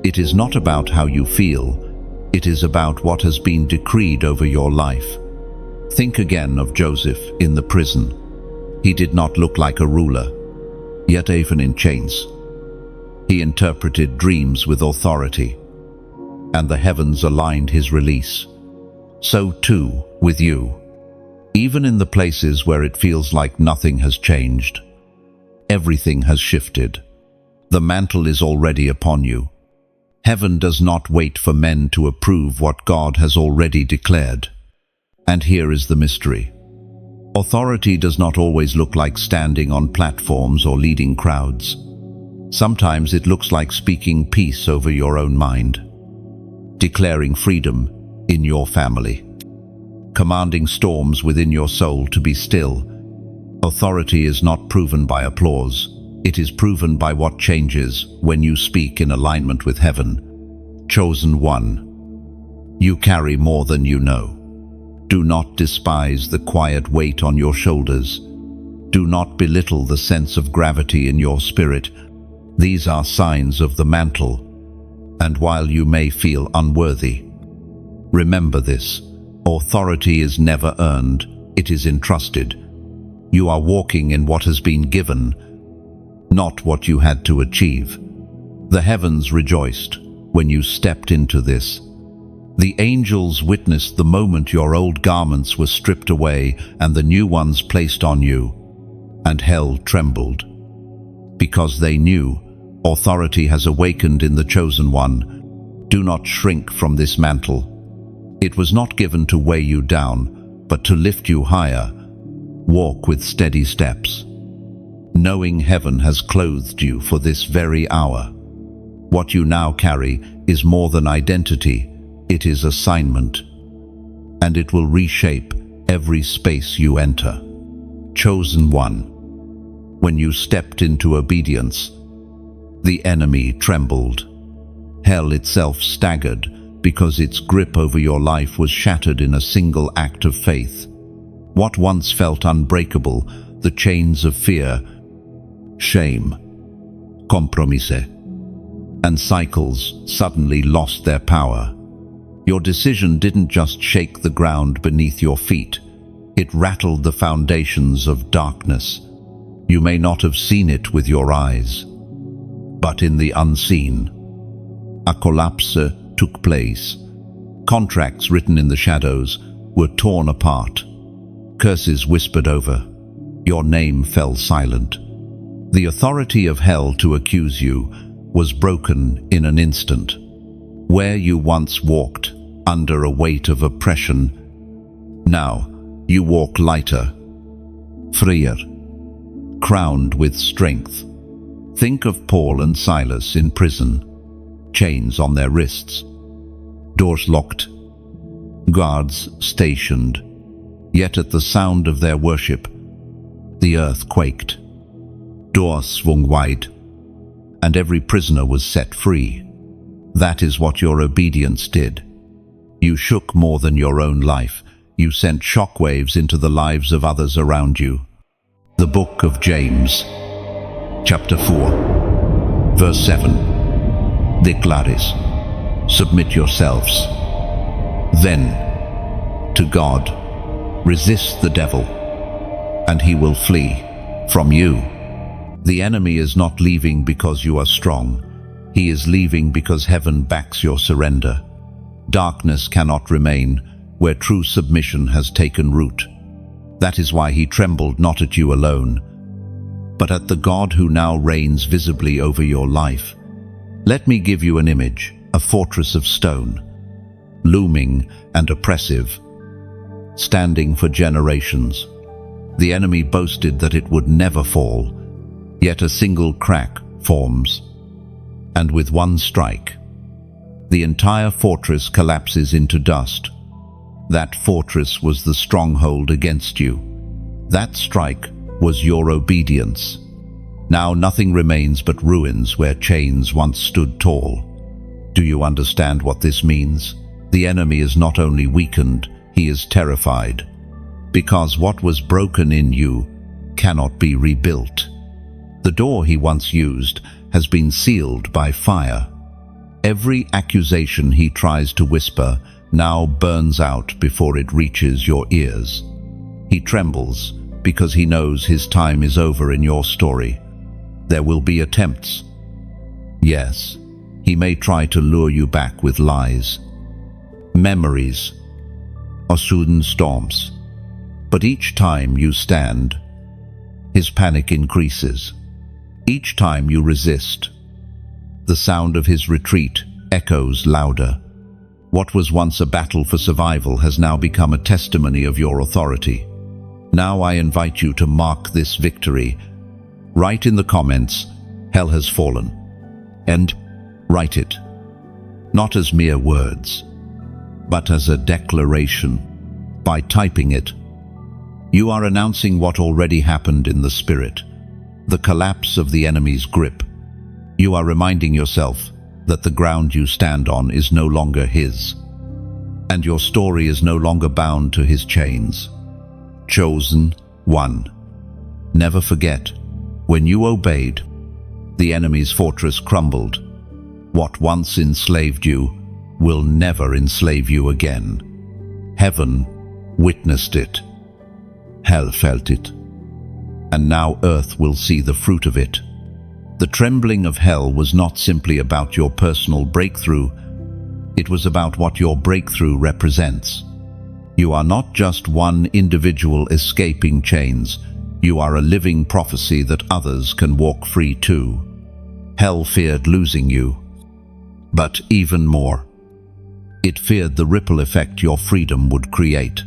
It is not about how you feel, it is about what has been decreed over your life. Think again of Joseph in the prison. He did not look like a ruler, yet even in chains, he interpreted dreams with authority, and the heavens aligned his release. So too with you. Even in the places where it feels like nothing has changed, everything has shifted. The mantle is already upon you. Heaven does not wait for men to approve what God has already declared. And here is the mystery. Authority does not always look like standing on platforms or leading crowds. Sometimes it looks like speaking peace over your own mind, declaring freedom in your family, commanding storms within your soul to be still. Authority is not proven by applause. It is proven by what changes when you speak in alignment with heaven. Chosen one, you carry more than you know. Do not despise the quiet weight on your shoulders. Do not belittle the sense of gravity in your spirit. These are signs of the mantle. And while you may feel unworthy, remember this: authority is never earned, it is entrusted. You are walking in what has been given, not what you had to achieve. The heavens rejoiced when you stepped into this. The angels witnessed the moment your old garments were stripped away and the new ones placed on you, and hell trembled. Because they knew authority has awakened in the chosen one. Do not shrink from this mantle. It was not given to weigh you down, but to lift you higher. Walk with steady steps, knowing heaven has clothed you for this very hour. What you now carry is more than identity, it is assignment, and it will reshape every space you enter. Chosen one, when you stepped into obedience, the enemy trembled. Hell itself staggered because its grip over your life was shattered in a single act of faith. What once felt unbreakable, the chains of fear, shame, compromise, and cycles suddenly lost their power. Your decision didn't just shake the ground beneath your feet, it rattled the foundations of darkness. You may not have seen it with your eyes, but in the unseen, a collapse took place. Contracts written in the shadows were torn apart. Curses whispered over. Your name fell silent. The authority of hell to accuse you was broken in an instant. Where you once walked under a weight of oppression, Now you walk lighter, freer, crowned with strength. Think of Paul and Silas in prison, chains on their wrists, doors locked, guards stationed. Yet at the sound of their worship, the earth quaked, doors swung wide, and every prisoner was set free. That is what your obedience did. You shook more than your own life. You sent shockwaves into the lives of others around you. The book of James, chapter 4, verse 7. Declares, submit yourselves, then, to God. Resist the devil, and he will flee from you. The enemy is not leaving because you are strong. He is leaving because heaven backs your surrender. Darkness cannot remain where true submission has taken root. That is why he trembled not at you alone, but at the God who now reigns visibly over your life. Let me give you an image, a fortress of stone, looming and oppressive, standing for generations. The enemy boasted that it would never fall, yet a single crack forms, and with one strike, the entire fortress collapses into dust. That fortress was the stronghold against you. That strike was your obedience. Now nothing remains but ruins where chains once stood tall. Do you understand what this means? The enemy is not only weakened, he is terrified, because what was broken in you cannot be rebuilt. The door he once used has been sealed by fire. Every accusation he tries to whisper now burns out before it reaches your ears. He trembles because he knows his time is over in your story. There will be attempts. Yes, he may try to lure you back with lies, memories, or sudden storms. But each time you stand, his panic increases. Each time you resist, the sound of his retreat echoes louder. What was once a battle for survival has now become a testimony of your authority. Now I invite you to mark this victory. Write in the comments, "Hell has fallen," and write it, not as mere words, but as a declaration. By typing it, you are announcing what already happened in the spirit, the collapse of the enemy's grip. You are reminding yourself that the ground you stand on is no longer his, and your story is no longer bound to his chains. Chosen one. Never forget, when you obeyed, the enemy's fortress crumbled. What once enslaved you will never enslave you again. Heaven witnessed it. Hell felt it. And now earth will see the fruit of it. The trembling of hell was not simply about your personal breakthrough. It was about what your breakthrough represents. You are not just one individual escaping chains. You are a living prophecy that others can walk free too. Hell feared losing you, but even more, it feared the ripple effect your freedom would create.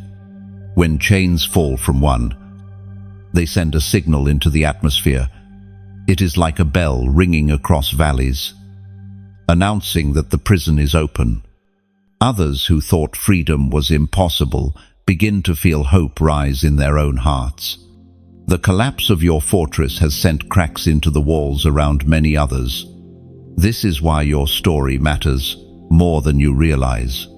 When chains fall from one, they send a signal into the atmosphere. It is like a bell ringing across valleys, announcing that the prison is open. Others who thought freedom was impossible begin to feel hope rise in their own hearts. The collapse of your fortress has sent cracks into the walls around many others. This is why your story matters more than you realize.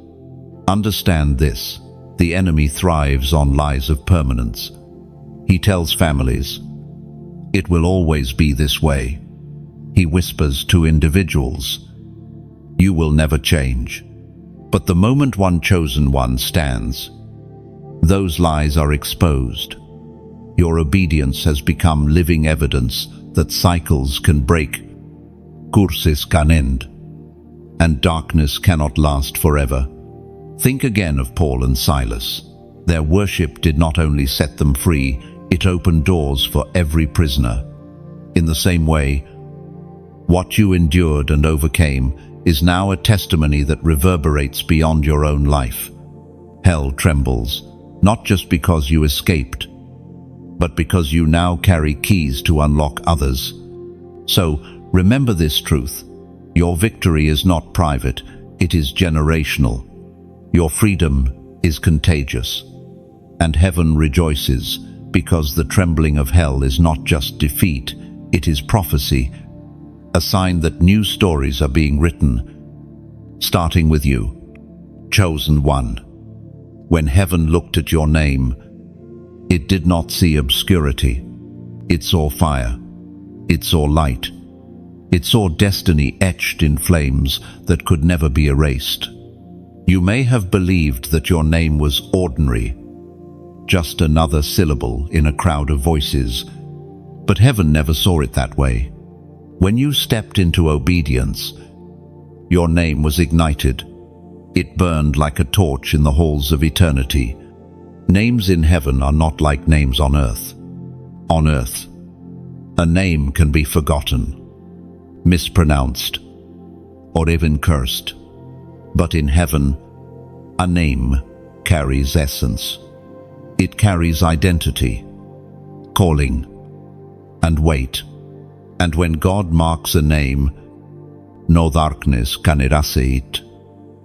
Understand this: the enemy thrives on lies of permanence. He tells families, "It will always be this way." He whispers to individuals, "You will never change." But the moment one chosen one stands, those lies are exposed. Your obedience has become living evidence that cycles can break, curses can end, and darkness cannot last forever. Think again of Paul and Silas. Their worship did not only set them free, it opened doors for every prisoner. In the same way, what you endured and overcame is now a testimony that reverberates beyond your own life. Hell trembles, not just because you escaped, but because you now carry keys to unlock others. So, remember this truth. Your victory is not private, it is generational. Your freedom is contagious. And heaven rejoices, because the trembling of hell is not just defeat, it is prophecy, a sign that new stories are being written, starting with you, chosen one. When heaven looked at your name, it did not see obscurity. It saw fire. It saw light. It saw destiny etched in flames that could never be erased. You may have believed that your name was ordinary, just another syllable in a crowd of voices, but heaven never saw it that way. When you stepped into obedience, your name was ignited. It burned like a torch in the halls of eternity. Names in heaven are not like names on earth. On earth, a name can be forgotten, mispronounced, or even cursed. But in heaven, a name carries essence. It carries identity, calling, and weight. And when God marks a name, no darkness can erase it.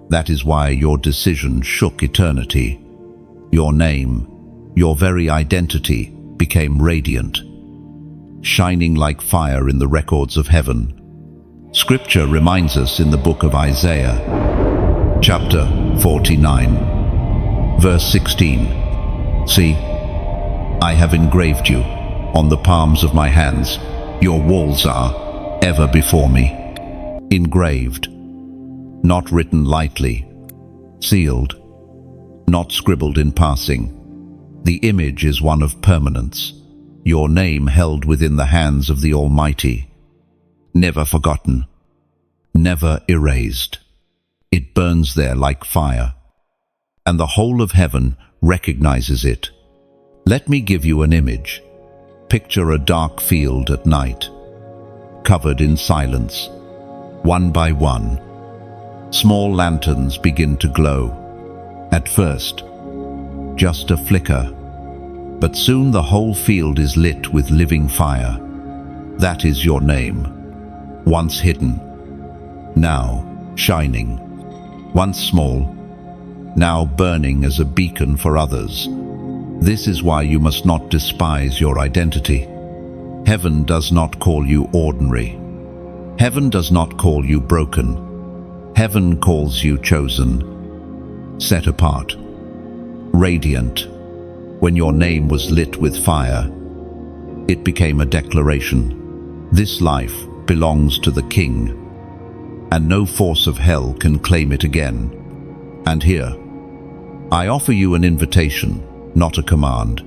That is why your decision shook eternity. Your name, your very identity, became radiant, shining like fire in the records of heaven. Scripture reminds us in the book of Isaiah, chapter 49, verse 16, "See, I have engraved you on the palms of my hands. Your walls are ever before me." Engraved, not written lightly, sealed, not scribbled in passing. The image is one of permanence, your name held within the hands of the Almighty, never forgotten, never erased. It burns there like fire, and the whole of heaven recognizes it. Let me give you an image. Picture a dark field at night, covered in silence. One by one, small lanterns begin to glow. At first, just a flicker, but soon the whole field is lit with living fire. That is your name. Once hidden, now shining. Once small, now burning as a beacon for others. This is why you must not despise your identity. Heaven does not call you ordinary. Heaven does not call you broken. Heaven calls you chosen, set apart, radiant. When your name was lit with fire, it became a declaration. This life belongs to the King, and no force of hell can claim it again. And here, I offer you an invitation, not a command,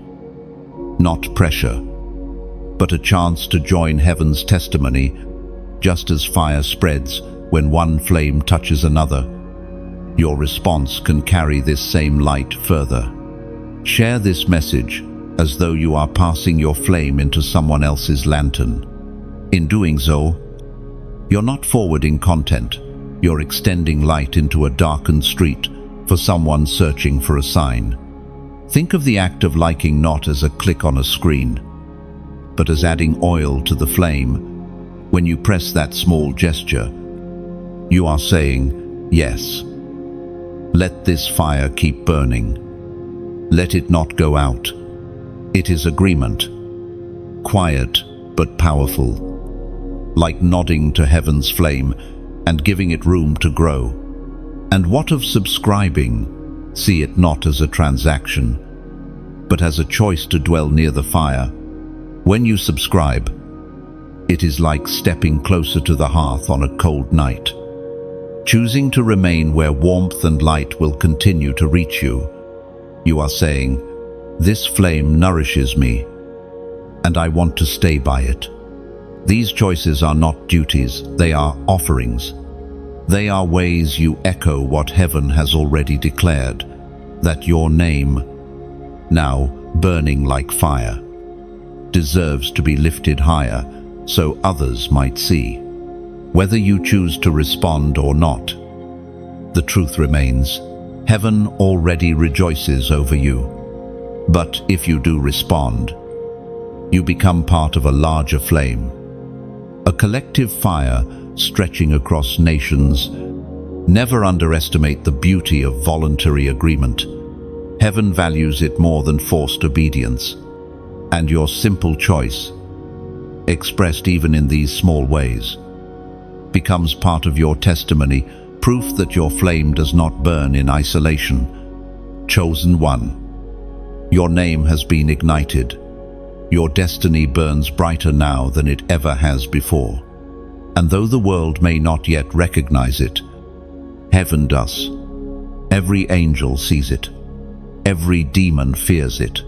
not pressure, but a chance to join heaven's testimony. Just as fire spreads when one flame touches another, your response can carry this same light further. Share this message as though you are passing your flame into someone else's lantern. In doing so, you're not forwarding content, you're extending light into a darkened street for someone searching for a sign. Think of the act of liking not as a click on a screen, but as adding oil to the flame. When you press that small gesture, you are saying, yes, let this fire keep burning. Let it not go out. It is agreement, quiet but powerful, like nodding to heaven's flame and giving it room to grow. And what of subscribing? See it not as a transaction, but as a choice to dwell near the fire. When you subscribe, it is like stepping closer to the hearth on a cold night, choosing to remain where warmth and light will continue to reach you. You are saying, this flame nourishes me, and I want to stay by it. These choices are not duties, they are offerings. They are ways you echo what heaven has already declared, that your name, now burning like fire, deserves to be lifted higher so others might see. Whether you choose to respond or not, the truth remains, heaven already rejoices over you. But if you do respond, you become part of a larger flame, a collective fire stretching across nations. Never underestimate the beauty of voluntary agreement. Heaven values it more than forced obedience. And your simple choice, expressed even in these small ways, becomes part of your testimony, proof that your flame does not burn in isolation. Chosen one, your name has been ignited. Your destiny burns brighter now than it ever has before. And though the world may not yet recognize it, heaven does. Every angel sees it. Every demon fears it.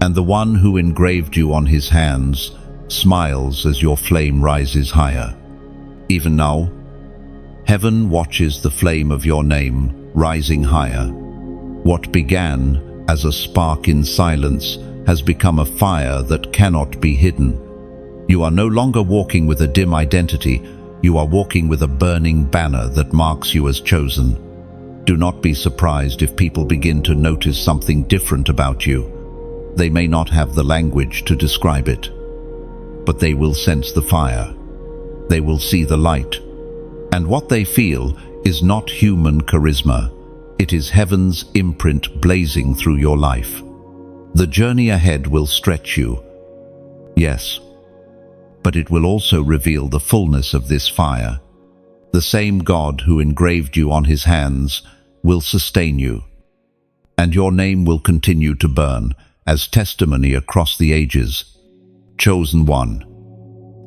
And the one who engraved you on his hands smiles as your flame rises higher. Even now, heaven watches the flame of your name rising higher. What began as a spark in silence has become a fire that cannot be hidden. You are no longer walking with a dim identity. You are walking with a burning banner that marks you as chosen. Do not be surprised if people begin to notice something different about you. They may not have the language to describe it, but they will sense the fire. They will see the light. And what they feel is not human charisma. It is heaven's imprint blazing through your life. The journey ahead will stretch you, yes, but it will also reveal the fullness of this fire. The same God who engraved you on his hands will sustain you, and your name will continue to burn as testimony across the ages. Chosen one,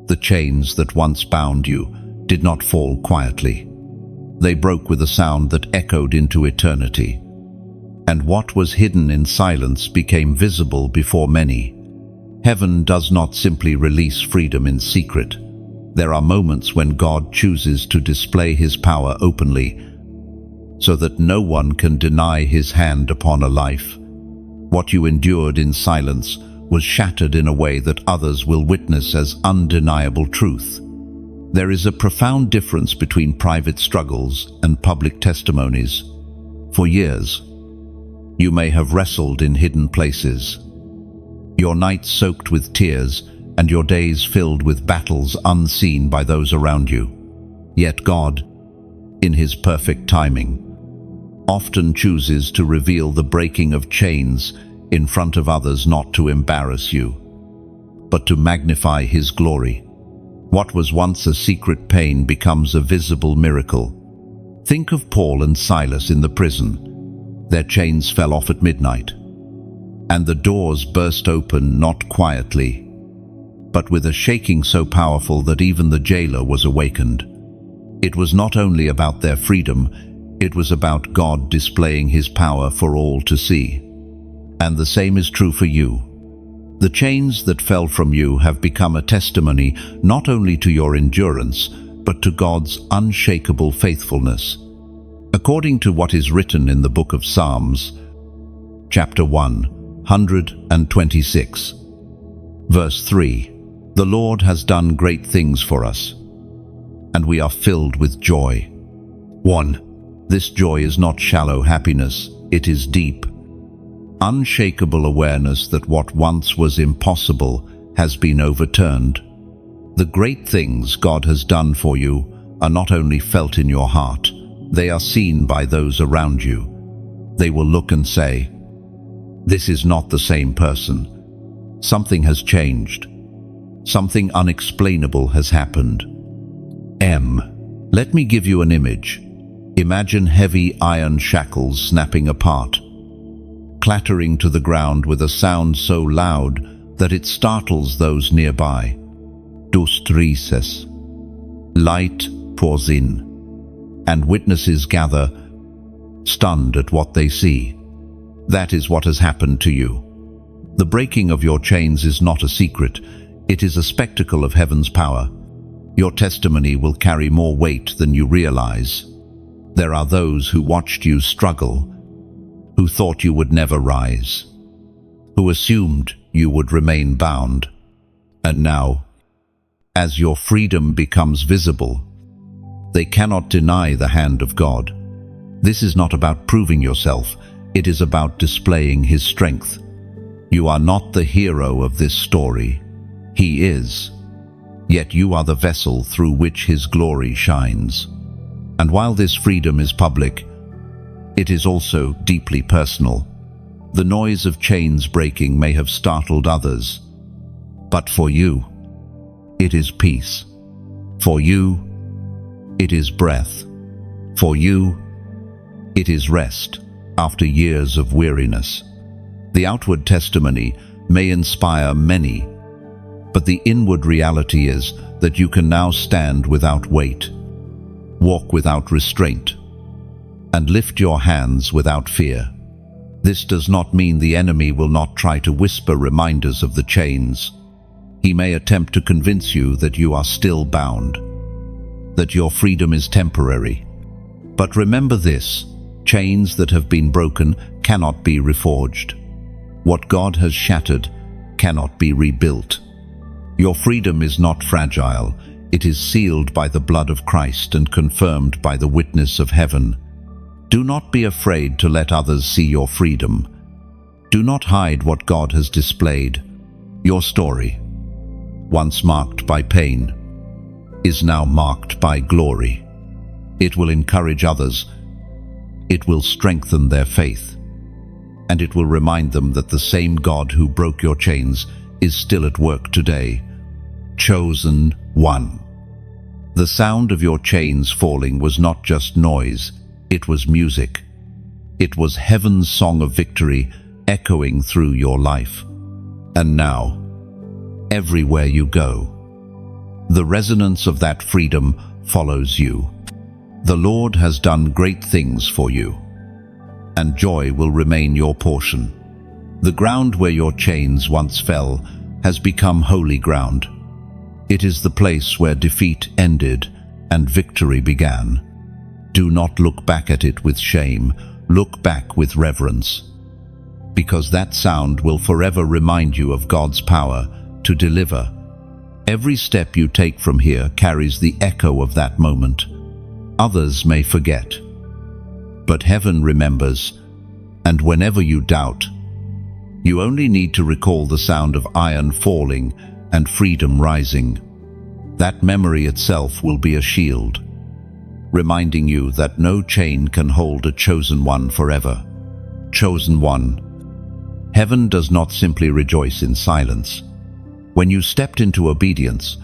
the chains that once bound you did not fall quietly. They broke with a sound that echoed into eternity. And what was hidden in silence became visible before many. Heaven does not simply release freedom in secret. There are moments when God chooses to display his power openly, so that no one can deny his hand upon a life. What you endured in silence was shattered in a way that others will witness as undeniable truth. There is a profound difference between private struggles and public testimonies. For years, you may have wrestled in hidden places, your nights soaked with tears and your days filled with battles unseen by those around you. Yet God, in his perfect timing, often chooses to reveal the breaking of chains in front of others, not to embarrass you, but to magnify his glory. What was once a secret pain becomes a visible miracle. Think of Paul and Silas in the prison. Their chains fell off at midnight, and the doors burst open, not quietly, but with a shaking so powerful that even the jailer was awakened. It was not only about their freedom, it was about God displaying his power for all to see. And the same is true for you. The chains that fell from you have become a testimony not only to your endurance, but to God's unshakable faithfulness. According to what is written in the book of Psalms, chapter 126, verse 3, "The Lord has done great things for us, and we are filled with joy." 1. This joy is not shallow happiness, it is deep, unshakable awareness that what once was impossible has been overturned. The great things God has done for you are not only felt in your heart, they are seen by those around you. They will look and say, "This is not the same person. Something has changed. Something unexplainable has happened." Let me give you an image. Imagine heavy iron shackles snapping apart, clattering to the ground with a sound so loud that it startles those nearby. Dus rises. Light pours in, and witnesses gather, stunned at what they see. That is what has happened to you. The breaking of your chains is not a secret. It is a spectacle of heaven's power. Your testimony will carry more weight than you realize. There are those who watched you struggle, who thought you would never rise, who assumed you would remain bound. And now, as your freedom becomes visible, they cannot deny the hand of God. This is not about proving yourself, it is about displaying his strength. You are not the hero of this story. He is. Yet you are the vessel through which his glory shines. And while this freedom is public, it is also deeply personal. The noise of chains breaking may have startled others, but for you, it is peace. For you, it is breath. For you, it is rest after years of weariness. The outward testimony may inspire many, but the inward reality is that you can now stand without weight, walk without restraint, and lift your hands without fear. This does not mean the enemy will not try to whisper reminders of the chains. He may attempt to convince you that you are still bound, that your freedom is temporary. But remember this: chains that have been broken cannot be reforged. What God has shattered cannot be rebuilt. Your freedom is not fragile. It is sealed by the blood of Christ and confirmed by the witness of heaven. Do not be afraid to let others see your freedom. Do not hide what God has displayed. Your story, once marked by pain, is now marked by glory. It will encourage others. It will strengthen their faith. And it will remind them that the same God who broke your chains is still at work today. Chosen one. The sound of your chains falling was not just noise, it was music. It was heaven's song of victory echoing through your life. And now, everywhere you go, the resonance of that freedom follows you. The Lord has done great things for you, and joy will remain your portion. The ground where your chains once fell has become holy ground. It is the place where defeat ended and victory began. Do not look back at it with shame. Look back with reverence, because that sound will forever remind you of God's power to deliver. Every step you take from here carries the echo of that moment. Others may forget, but heaven remembers, and whenever you doubt, you only need to recall the sound of iron falling and freedom rising. That memory itself will be a shield, reminding you that no chain can hold a chosen one forever. Chosen one. Heaven does not simply rejoice in silence. When you stepped into obedience,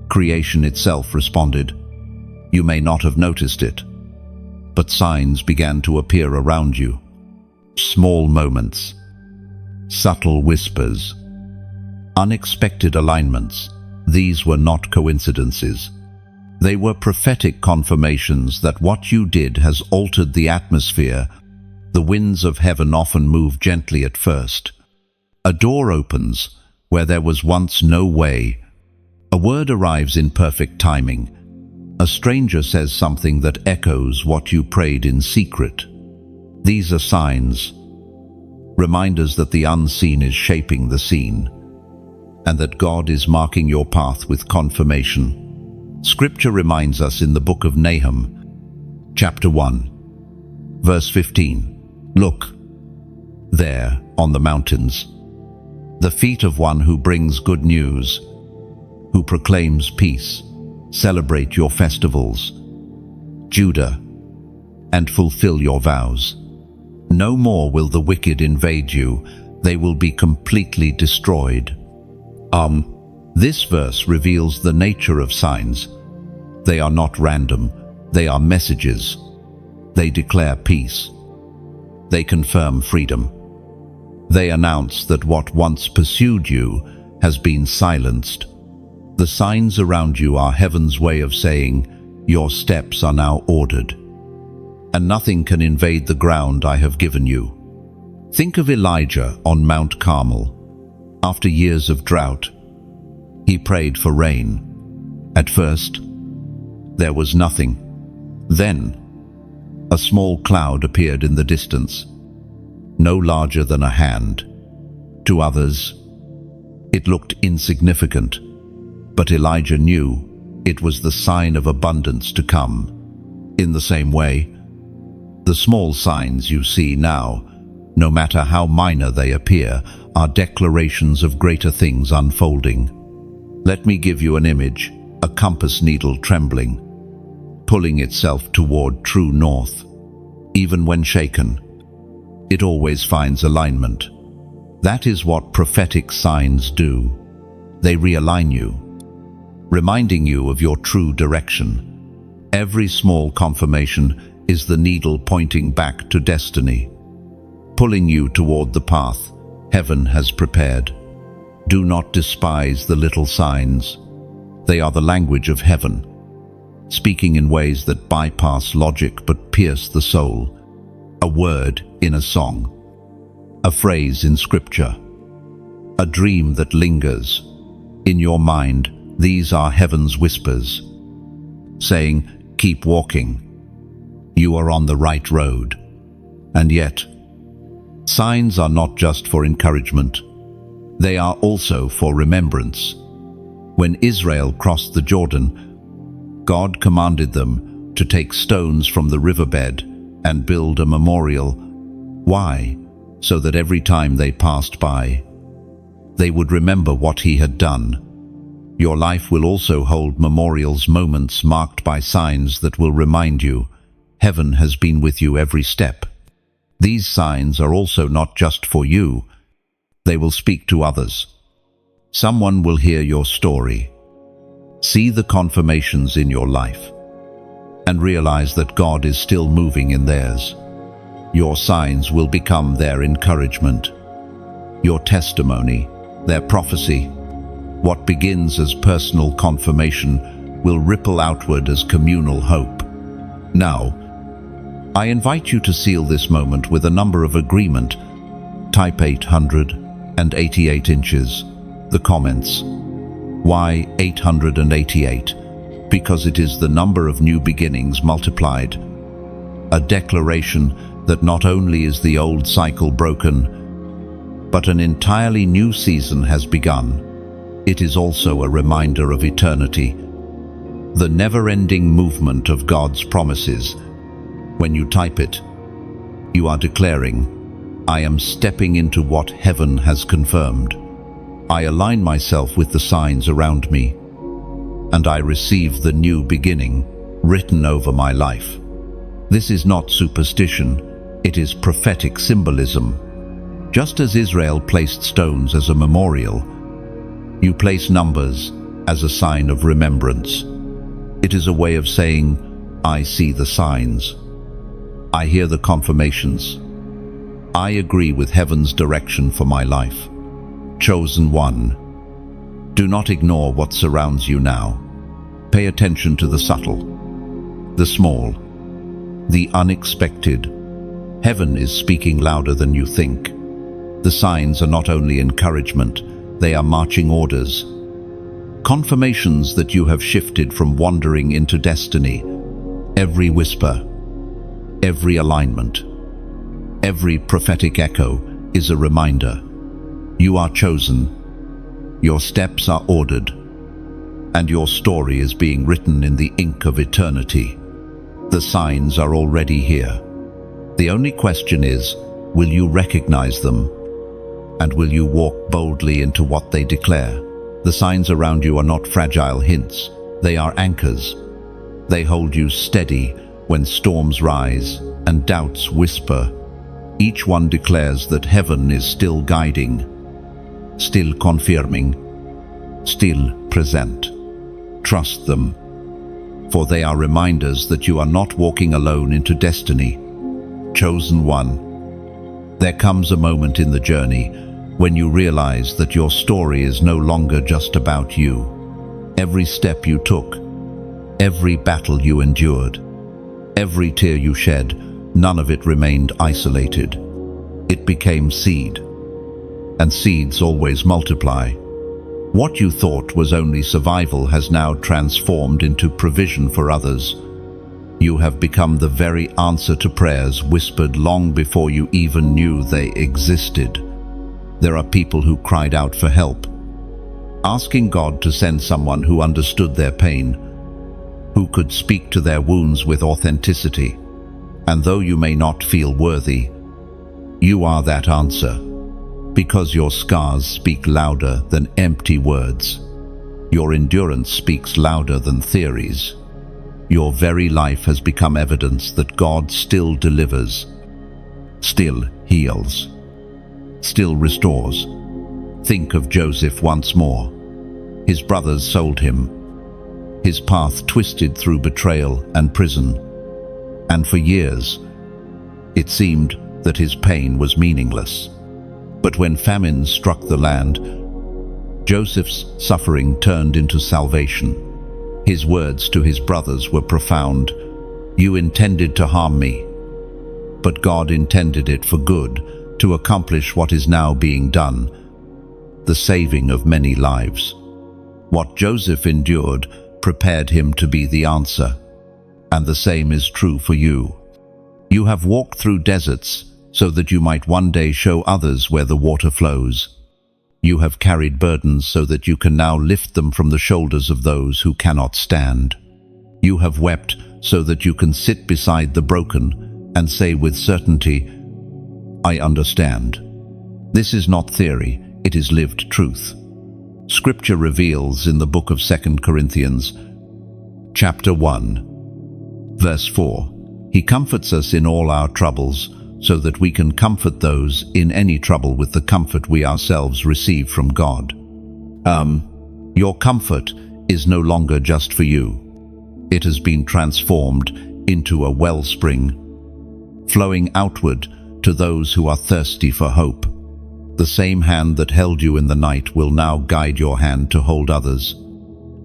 creation itself responded. You may not have noticed it, but signs began to appear around you. Small moments, subtle whispers, unexpected alignments. These were not coincidences. They were prophetic confirmations that what you did has altered the atmosphere. The winds of heaven often move gently at first. A door opens where there was once no way. A word arrives in perfect timing. A stranger says something that echoes what you prayed in secret. These are signs, reminders that the unseen is shaping the scene, and that God is marking your path with confirmation. Scripture reminds us in the book of Nahum, chapter 1, verse 15, "Look, there on the mountains, the feet of one who brings good news, who proclaims peace. Celebrate your festivals, Judah, and fulfill your vows. No more will the wicked invade you. They will be completely destroyed." This verse reveals the nature of signs. They are not random. They are messages. They declare peace. They confirm freedom. They announce that what once pursued you has been silenced. The signs around you are heaven's way of saying, your steps are now ordered, and nothing can invade the ground I have given you. Think of Elijah on Mount Carmel. After years of drought, he prayed for rain. At first, there was nothing. Then, a small cloud appeared in the distance, no larger than a hand. To others, it looked insignificant, but Elijah knew it was the sign of abundance to come. In the same way, the small signs you see now, no matter how minor they appear, are declarations of greater things unfolding. Let me give you an image, a compass needle trembling, pulling itself toward true north. Even when shaken, it always finds alignment. That is what prophetic signs do. They realign you, reminding you of your true direction. Every small confirmation is the needle pointing back to destiny, pulling you toward the path heaven has prepared. Do not despise the little signs. They are the language of heaven, speaking in ways that bypass logic but pierce the soul. A word in a song, a phrase in scripture, a dream that lingers in your mind. These are heaven's whispers, saying, keep walking. You are on the right road. And yet, signs are not just for encouragement. They are also for remembrance. When Israel crossed the Jordan, God commanded them to take stones from the riverbed and build a memorial. Why? So that every time they passed by, they would remember what He had done. Your life will also hold memorials, moments marked by signs that will remind you heaven has been with you every step. These signs are also not just for you. They will speak to others. Someone will hear your story, see the confirmations in your life, and realize that God is still moving in theirs. Your signs will become their encouragement, your testimony, their prophecy. What begins as personal confirmation will ripple outward as communal hope. Now, I invite you to seal this moment with a number of agreement. Type 888 inches. The comments. Why 888? Because it is the number of new beginnings multiplied. A declaration that not only is the old cycle broken, but an entirely new season has begun. It is also a reminder of eternity, the never-ending movement of God's promises. When you type it, you are declaring, I am stepping into what heaven has confirmed. I align myself with the signs around me, and I receive the new beginning written over my life. This is not superstition, it is prophetic symbolism. Just as Israel placed stones as a memorial, you place numbers as a sign of remembrance. It is a way of saying, I see the signs. I hear the confirmations. I agree with heaven's direction for my life. Chosen one. Do not ignore what surrounds you now. Pay attention to the subtle, the small, the unexpected. Heaven is speaking louder than you think. The signs are not only encouragement, they are marching orders. Confirmations that you have shifted from wandering into destiny. Every whisper, every alignment, every prophetic echo is a reminder. You are chosen, your steps are ordered, and your story is being written in the ink of eternity. The signs are already here. The only question is, will you recognize them? And will you walk boldly into what they declare? The signs around you are not fragile hints. They are anchors. They hold you steady when storms rise and doubts whisper. Each one declares that heaven is still guiding, still confirming, still present. Trust them, for they are reminders that you are not walking alone into destiny. Chosen one. There comes a moment in the journey when you realize that your story is no longer just about you. Every step you took, every battle you endured, every tear you shed, none of it remained isolated. It became seed, and seeds always multiply. What you thought was only survival has now transformed into provision for others. You have become the very answer to prayers whispered long before you even knew they existed. There are people who cried out for help, asking God to send someone who understood their pain, who could speak to their wounds with authenticity. And though you may not feel worthy, you are that answer, Because your scars speak louder than empty words. Your endurance speaks louder than theories. Your very life has become evidence that God still delivers, still heals, still restores. Think of Joseph once more. His brothers sold him. His path twisted through betrayal and prison. And for years, it seemed that his pain was meaningless. But when famine struck the land, Joseph's suffering turned into salvation. His words to his brothers were profound. "You intended to harm me, but God intended it for good, to accomplish what is now being done, the saving of many lives." What Joseph endured prepared him to be the answer, and the same is true for you. You have walked through deserts so that you might one day show others where the water flows. You have carried burdens so that you can now lift them from the shoulders of those who cannot stand. You have wept so that you can sit beside the broken and say with certainty, "I understand." This is not theory, it is lived truth. Scripture reveals in the book of 2 Corinthians, chapter 1, verse 4, "He comforts us in all our troubles, so that we can comfort those in any trouble with the comfort we ourselves receive from God." Your comfort is no longer just for you. It has been transformed into a wellspring, flowing outward to those who are thirsty for hope. The same hand that held you in the night will now guide your hand to hold others.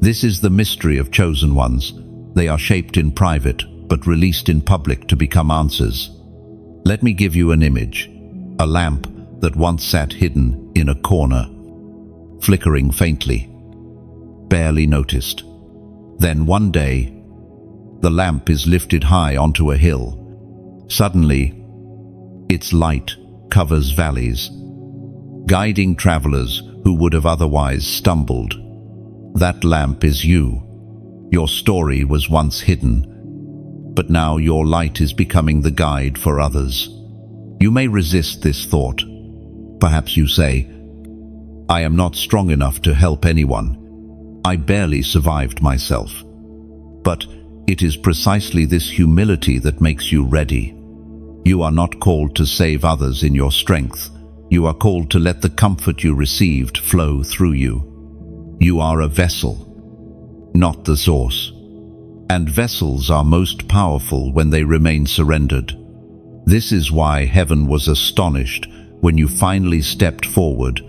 This is the mystery of chosen ones. They are shaped in private, but released in public to become answers. Let me give you an image. A lamp that once sat hidden in a corner, flickering faintly, barely noticed. Then one day, the lamp is lifted high onto a hill. Suddenly, its light covers valleys, guiding travelers who would have otherwise stumbled. That lamp is you. Your story was once hidden, but now your light is becoming the guide for others. You may resist this thought. Perhaps you say, "I am not strong enough to help anyone. I barely survived myself." But it is precisely this humility that makes you ready. You are not called to save others in your strength. You are called to let the comfort you received flow through you. You are a vessel, not the source. And vessels are most powerful when they remain surrendered. This is why heaven was astonished when you finally stepped forward,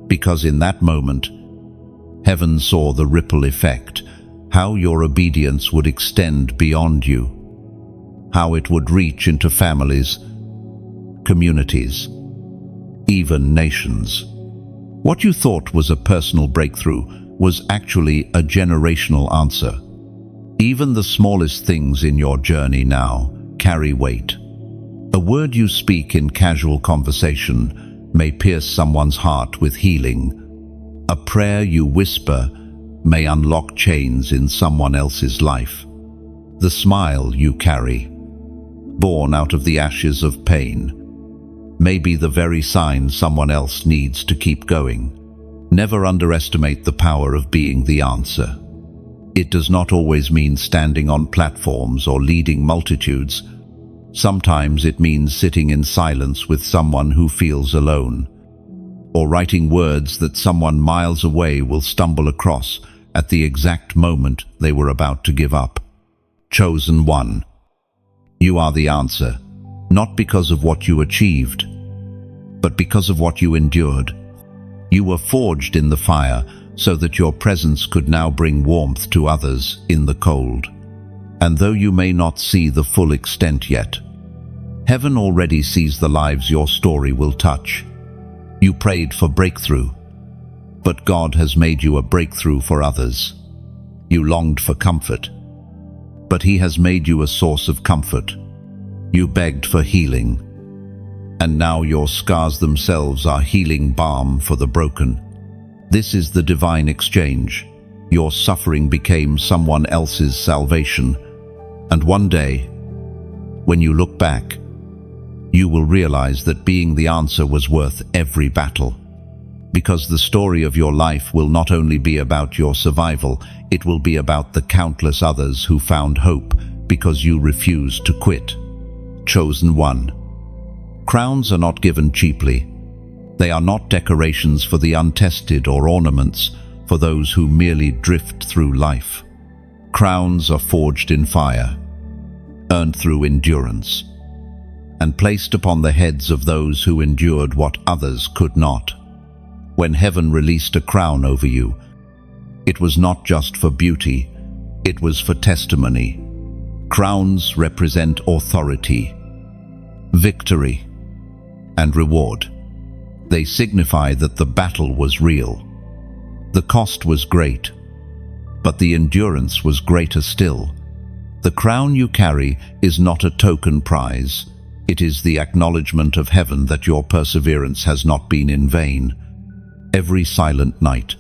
because in that moment, heaven saw the ripple effect, how your obedience would extend beyond you, how it would reach into families, communities, even nations. What you thought was a personal breakthrough was actually a generational answer. Even the smallest things in your journey now carry weight. A word you speak in casual conversation may pierce someone's heart with healing. A prayer you whisper may unlock chains in someone else's life. The smile you carry, born out of the ashes of pain, may be the very sign someone else needs to keep going. Never underestimate the power of being the answer. It does not always mean standing on platforms or leading multitudes. Sometimes it means sitting in silence with someone who feels alone, or writing words that someone miles away will stumble across at the exact moment they were about to give up. Chosen one. You are the answer, not because of what you achieved, but because of what you endured. You were forged in the fire so that your presence could now bring warmth to others in the cold. And though you may not see the full extent yet, heaven already sees the lives your story will touch. You prayed for breakthrough, but God has made you a breakthrough for others. You longed for comfort, but He has made you a source of comfort. You begged for healing, and now your scars themselves are healing balm for the broken. This is the divine exchange. Your suffering became someone else's salvation, and one day, when you look back, you will realize that being the answer was worth every battle. Because the story of your life will not only be about your survival, it will be about the countless others who found hope because you refused to quit. Chosen one. Crowns are not given cheaply. They are not decorations for the untested or ornaments for those who merely drift through life. Crowns are forged in fire, earned through endurance, and placed upon the heads of those who endured what others could not. When heaven released a crown over you, it was not just for beauty, it was for testimony. Crowns represent authority, victory, and reward. They signify that the battle was real. The cost was great, but the endurance was greater still. The crown you carry is not a token prize. It is the acknowledgement of heaven that your perseverance has not been in vain. Every silent night,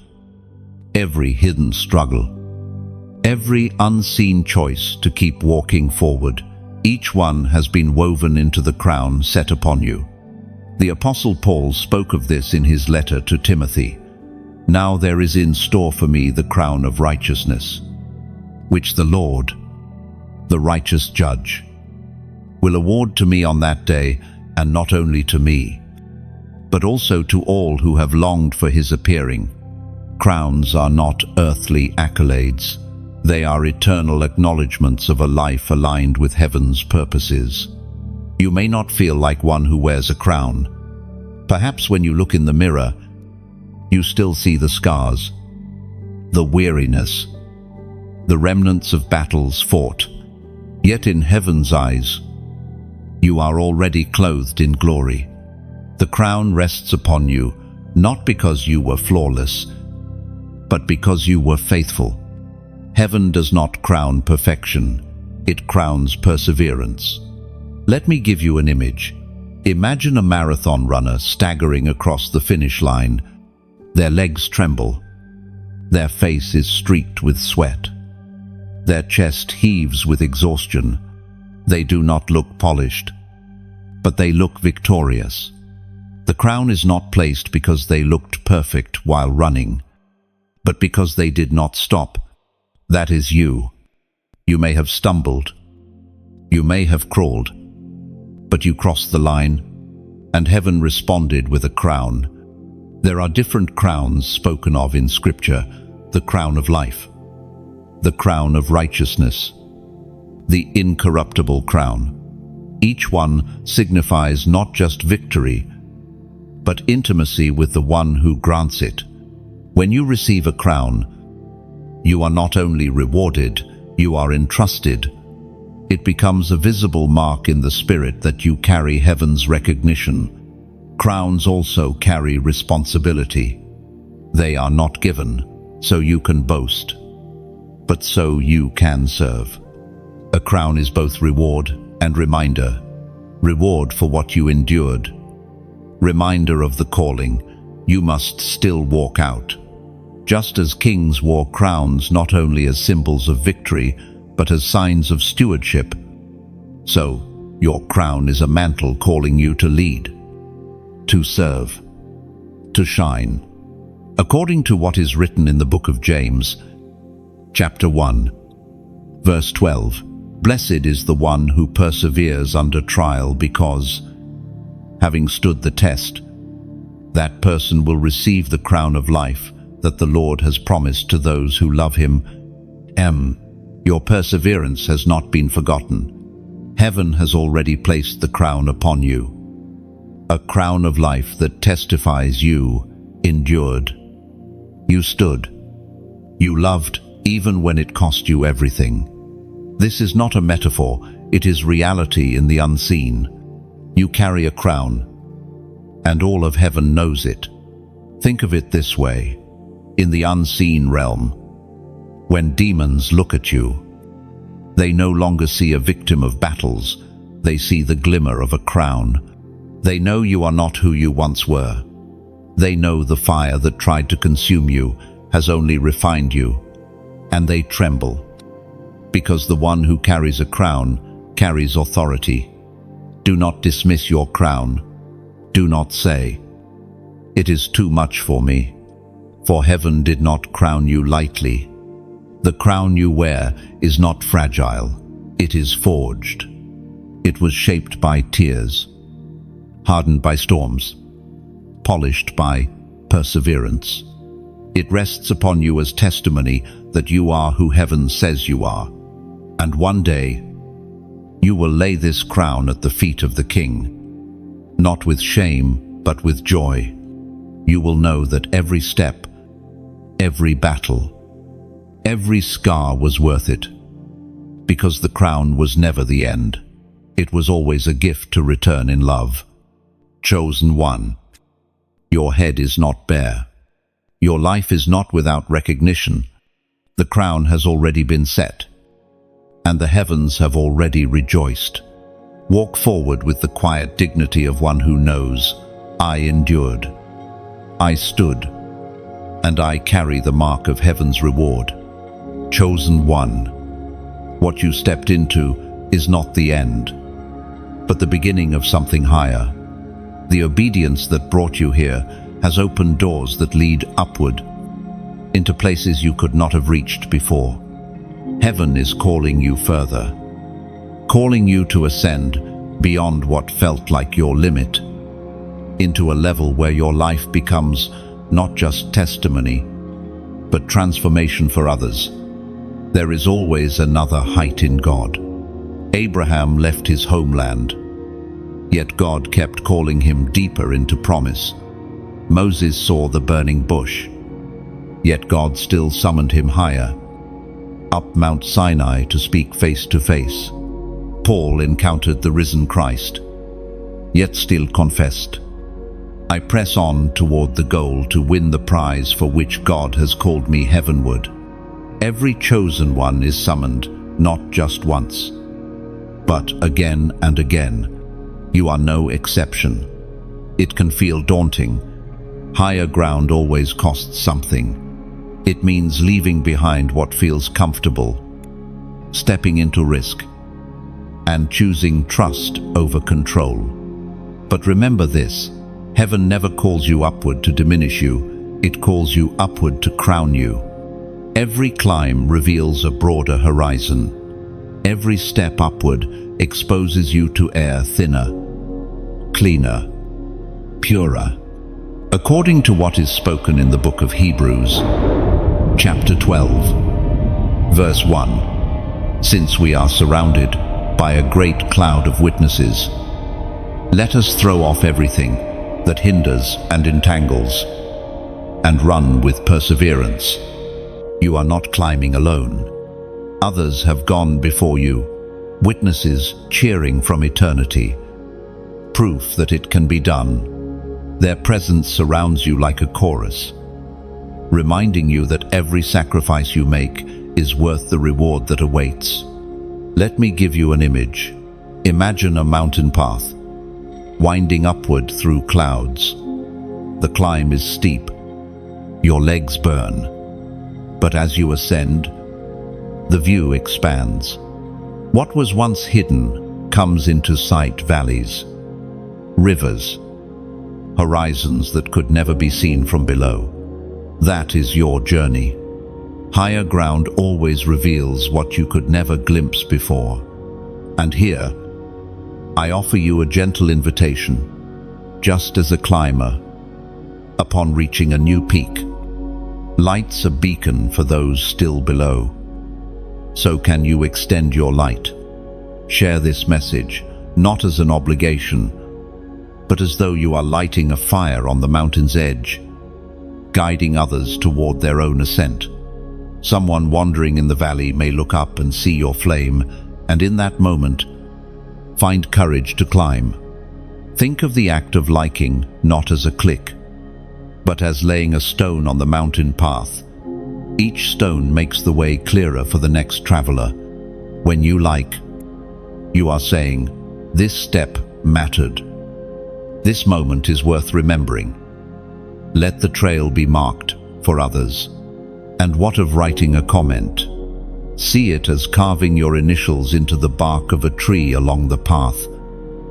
every hidden struggle, every unseen choice to keep walking forward, each one has been woven into the crown set upon you. The Apostle Paul spoke of this in his letter to Timothy. Now there is in store for me the crown of righteousness, which the Lord, the righteous judge, will award to me on that day, and not only to me, but also to all who have longed for his appearing. Crowns are not earthly accolades. They are eternal acknowledgments of a life aligned with heaven's purposes. You may not feel like one who wears a crown. Perhaps when you look in the mirror, you still see the scars, the weariness, the remnants of battles fought. Yet in heaven's eyes, you are already clothed in glory. The crown rests upon you, not because you were flawless, but because you were faithful. Heaven does not crown perfection, it crowns perseverance. Let me give you an image. Imagine a marathon runner staggering across the finish line. Their legs tremble. Their face is streaked with sweat. Their chest heaves with exhaustion. They do not look polished, but they look victorious. The crown is not placed because they looked perfect while running, but because they did not stop. That is you. You may have stumbled. You may have crawled. But you crossed the line, and heaven responded with a crown. There are different crowns spoken of in Scripture: the crown of life, the crown of righteousness, the incorruptible crown. Each one signifies not just victory, but intimacy with the one who grants it. When you receive a crown, you are not only rewarded, you are entrusted. It becomes a visible mark in the spirit that you carry heaven's recognition. Crowns also carry responsibility. They are not given so you can boast, but so you can serve. A crown is both reward and reminder. Reward for what you endured. Reminder of the calling you must still walk out. Just as kings wore crowns not only as symbols of victory, but as signs of stewardship, so your crown is a mantle calling you to lead, to serve, to shine. According to what is written in the book of James, chapter 1, verse 12, "Blessed is the one who perseveres under trial, because, having stood the test, that person will receive the crown of life that the Lord has promised to those who love him." Your perseverance has not been forgotten. Heaven has already placed the crown upon you. A crown of life that testifies you endured. You stood. You loved even when it cost you everything. This is not a metaphor, it is reality in the unseen. You carry a crown, and all of heaven knows it. Think of it this way. In the unseen realm, when demons look at you, they no longer see a victim of battles, they see the glimmer of a crown. They know you are not who you once were. They know the fire that tried to consume you has only refined you, and they tremble, because the one who carries a crown carries authority. Do not dismiss your crown. Do not say, "It is too much for me," for heaven did not crown you lightly. The crown you wear is not fragile. It is forged. It was shaped by tears, hardened by storms, polished by perseverance. It rests upon you as testimony that you are who heaven says you are. And one day, you will lay this crown at the feet of the King, not with shame, but with joy. You will know that every step, every battle, every scar was worth it, because the crown was never the end. It was always a gift to return in love. Chosen one, your head is not bare. Your life is not without recognition. The crown has already been set, and the heavens have already rejoiced. Walk forward with the quiet dignity of one who knows, I endured, I stood, and I carry the mark of heaven's reward. Chosen one, what you stepped into is not the end, but the beginning of something higher. The obedience that brought you here has opened doors that lead upward, into places you could not have reached before. Heaven is calling you further, calling you to ascend beyond what felt like your limit, into a level where your life becomes not just testimony, but transformation for others. There is always another height in God. Abraham left his homeland, yet God kept calling him deeper into promise. Moses saw the burning bush, yet God still summoned him higher, up Mount Sinai to speak face to face. Paul encountered the risen Christ, yet still confessed, I press on toward the goal to win the prize for which God has called me heavenward. Every chosen one is summoned, not just once, but again and again. You are no exception. It can feel daunting. Higher ground always costs something. It means leaving behind what feels comfortable, stepping into risk, and choosing trust over control. But remember this, heaven never calls you upward to diminish you, it calls you upward to crown you. Every climb reveals a broader horizon. Every step upward exposes you to air thinner, cleaner, purer. According to what is spoken in the book of Hebrews, chapter 12, verse 1, since we are surrounded by a great cloud of witnesses, let us throw off everything that hinders and entangles, and run with perseverance. You are not climbing alone. Others have gone before you, witnesses cheering from eternity, proof that it can be done. Their presence surrounds you like a chorus, reminding you that every sacrifice you make is worth the reward that awaits. Let me give you an image. Imagine a mountain path, winding upward through clouds. The climb is steep. Your legs burn. But as you ascend, the view expands. What was once hidden comes into sight: valleys, rivers, horizons that could never be seen from below. That is your journey. Higher ground always reveals what you could never glimpse before. And here, I offer you a gentle invitation, just as a climber, upon reaching a new peak, lights a beacon for those still below. So can you extend your light. Share this message, not as an obligation, but as though you are lighting a fire on the mountain's edge, guiding others toward their own ascent. Someone wandering in the valley may look up and see your flame, and in that moment, find courage to climb. Think of the act of liking not as a click, but as laying a stone on the mountain path. Each stone makes the way clearer for the next traveler. When you like, you are saying, this step mattered. This moment is worth remembering. Let the trail be marked for others. And what of writing a comment? See it as carving your initials into the bark of a tree along the path.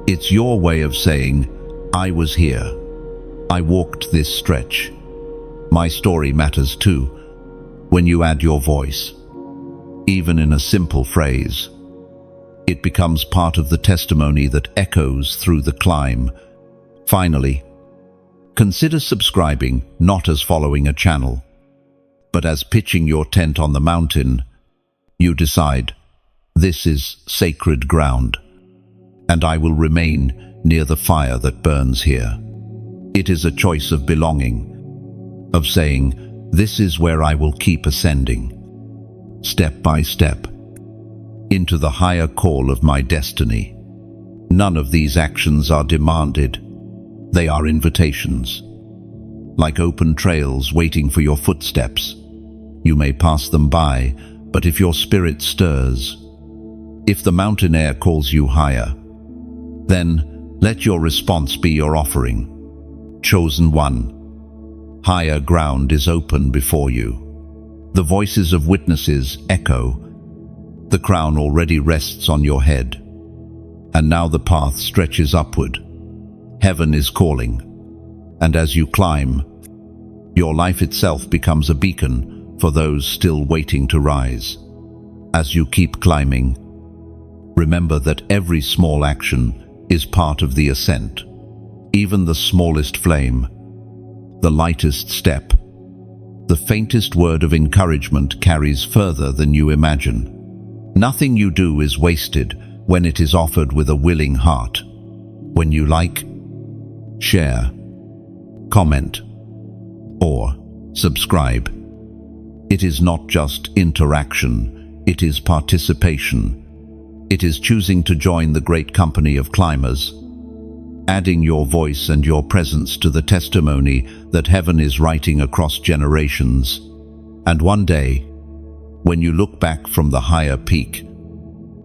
It's your way of saying, I was here. I walked this stretch. My story matters too, when you add your voice. Even in a simple phrase, it becomes part of the testimony that echoes through the climb. Finally, consider subscribing not as following a channel, but as pitching your tent on the mountain. You decide, this is sacred ground, and I will remain near the fire that burns here. It is a choice of belonging, of saying, this is where I will keep ascending, step by step, into the higher call of my destiny. None of these actions are demanded. They are invitations, like open trails waiting for your footsteps. You may pass them by, but if your spirit stirs, if the mountain air calls you higher, then let your response be your offering. Chosen one, higher ground is open before you. The voices of witnesses echo. The crown already rests on your head, and now the path stretches upward. Heaven is calling, and as you climb, your life itself becomes a beacon for those still waiting to rise. As you keep climbing, remember that every small action is part of the ascent. Even the smallest flame, the lightest step, the faintest word of encouragement carries further than you imagine. Nothing you do is wasted when it is offered with a willing heart. When you like, share, comment, or subscribe, it is not just interaction, it is participation. It is choosing to join the great company of climbers, adding your voice and your presence to the testimony that heaven is writing across generations. And one day, when you look back from the higher peak,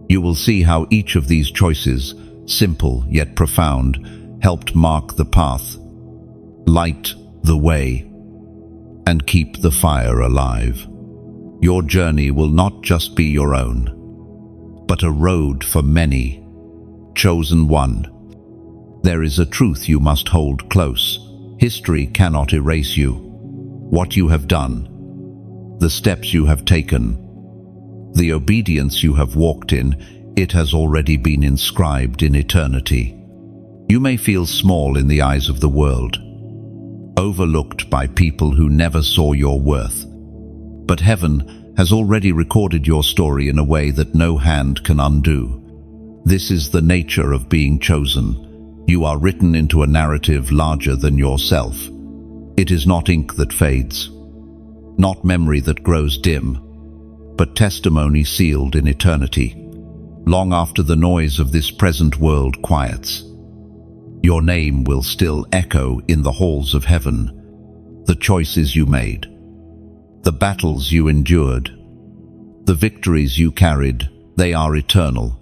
you will see how each of these choices, simple yet profound, helped mark the path, light the way, and keep the fire alive. Your journey will not just be your own, but a road for many. Chosen one. There is a truth you must hold close. History cannot erase you. What you have done, the steps you have taken, the obedience you have walked in, it has already been inscribed in eternity. You may feel small in the eyes of the world, overlooked by people who never saw your worth. But heaven has already recorded your story in a way that no hand can undo. This is the nature of being chosen. You are written into a narrative larger than yourself. It is not ink that fades, not memory that grows dim, but testimony sealed in eternity, long after the noise of this present world quiets. Your name will still echo in the halls of heaven. The choices you made, the battles you endured, the victories you carried, they are eternal.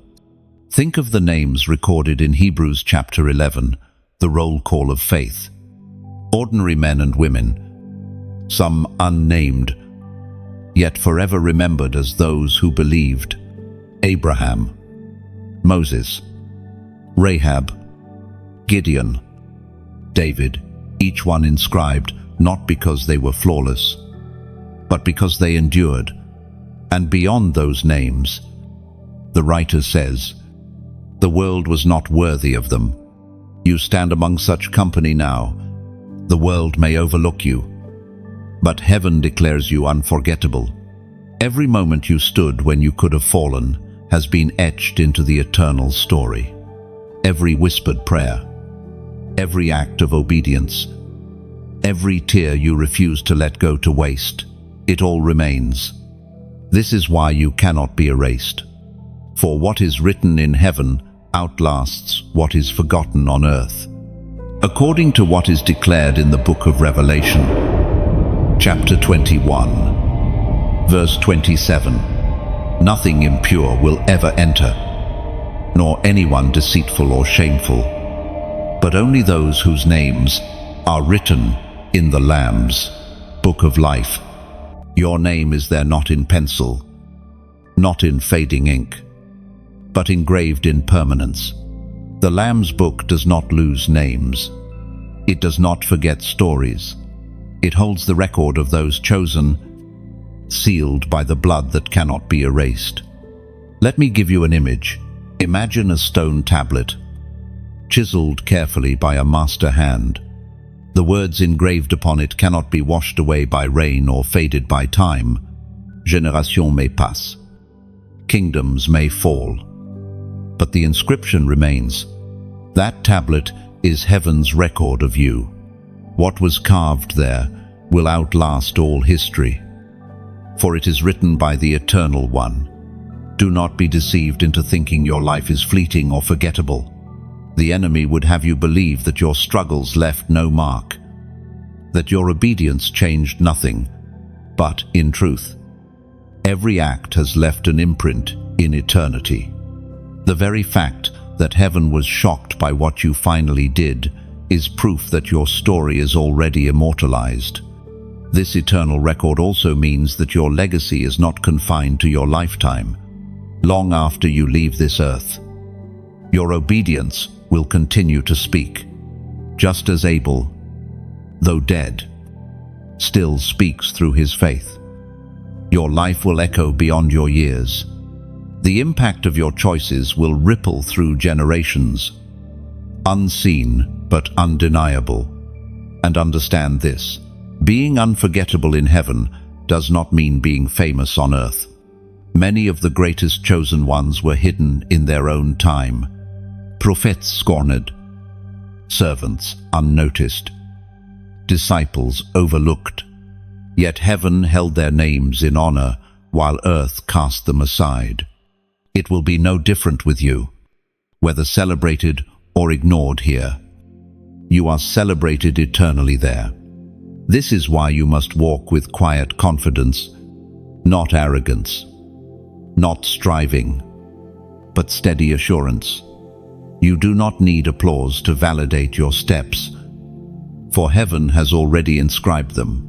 Think of the names recorded in Hebrews chapter 11, the roll call of faith. Ordinary men and women, some unnamed, yet forever remembered as those who believed. Abraham, Moses, Rahab, Gideon, David, each one inscribed not because they were flawless, but because they endured. And beyond those names, the writer says, the world was not worthy of them. You stand among such company now. The world may overlook you, but heaven declares you unforgettable. Every moment you stood when you could have fallen has been etched into the eternal story. Every whispered prayer, every act of obedience, every tear you refused to let go to waste, it all remains. This is why you cannot be erased. For what is written in heaven outlasts what is forgotten on earth. According to what is declared in the book of Revelation, chapter 21, verse 27, nothing impure will ever enter, nor anyone deceitful or shameful, but only those whose names are written in the Lamb's book of life. Your name is there not in pencil, not in fading ink, but engraved in permanence. The Lamb's Book does not lose names. It does not forget stories. It holds the record of those chosen, sealed by the blood that cannot be erased. Let me give you an image. Imagine a stone tablet, chiseled carefully by a master hand. The words engraved upon it cannot be washed away by rain or faded by time. Générations may pass. Kingdoms may fall. But the inscription remains. That tablet is heaven's record of you. What was carved there will outlast all history, for it is written by the Eternal One. Do not be deceived into thinking your life is fleeting or forgettable. The enemy would have you believe that your struggles left no mark, that your obedience changed nothing. But, in truth, every act has left an imprint in eternity. The very fact that heaven was shocked by what you finally did is proof that your story is already immortalized. This eternal record also means that your legacy is not confined to your lifetime. Long after you leave this earth, your obedience will continue to speak, just as Abel, though dead, still speaks through his faith. Your life will echo beyond your years. The impact of your choices will ripple through generations, unseen but undeniable. And understand this: being unforgettable in heaven does not mean being famous on earth. Many of the greatest chosen ones were hidden in their own time. Prophets scorned, servants unnoticed, disciples overlooked. Yet heaven held their names in honor while earth cast them aside. It will be no different with you, whether celebrated or ignored here. You are celebrated eternally there. This is why you must walk with quiet confidence, not arrogance, not striving, but steady assurance. You do not need applause to validate your steps, for heaven has already inscribed them.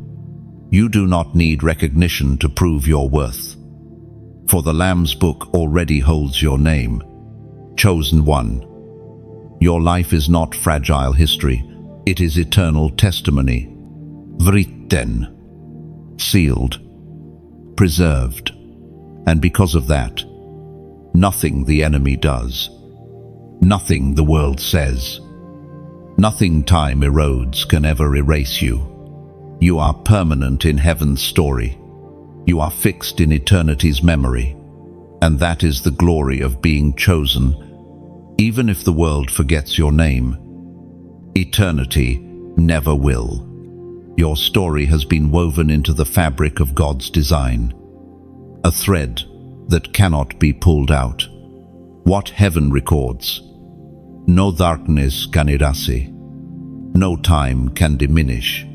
You do not need recognition to prove your worth, for the Lamb's Book already holds your name. Chosen one. Your life is not fragile history, it is eternal testimony. Written, sealed, preserved. And because of that, nothing the enemy does, nothing the world says, nothing time erodes can ever erase you. You are permanent in heaven's story. You are fixed in eternity's memory. And that is the glory of being chosen, even if the world forgets your name. Eternity never will. Your story has been woven into the fabric of God's design, a thread that cannot be pulled out. What heaven records, no darkness can erase, no time can diminish,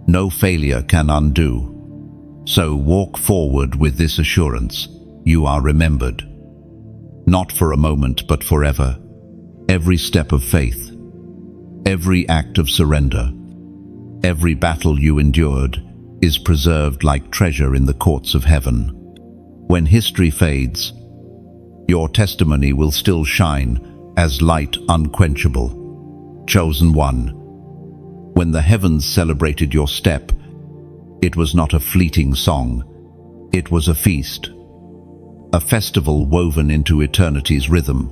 no failure can undo. So walk forward with this assurance: you are remembered, not for a moment but forever. Every step of faith, every act of surrender, every battle you endured is preserved like treasure in the courts of heaven. When history fades, your testimony will still shine as light unquenchable. Chosen one. When the heavens celebrated your step, it was not a fleeting song, it was a feast, a festival woven into eternity's rhythm.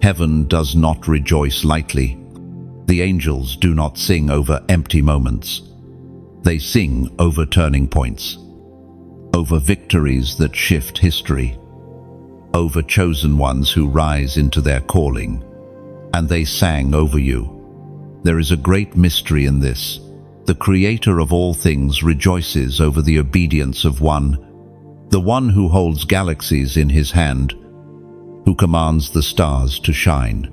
Heaven does not rejoice lightly. The angels do not sing over empty moments. They sing over turning points, over victories that shift history, over chosen ones who rise into their calling. And they sang over you. There is a great mystery in this. The Creator of all things rejoices over the obedience of one, the one who holds galaxies in his hand, who commands the stars to shine,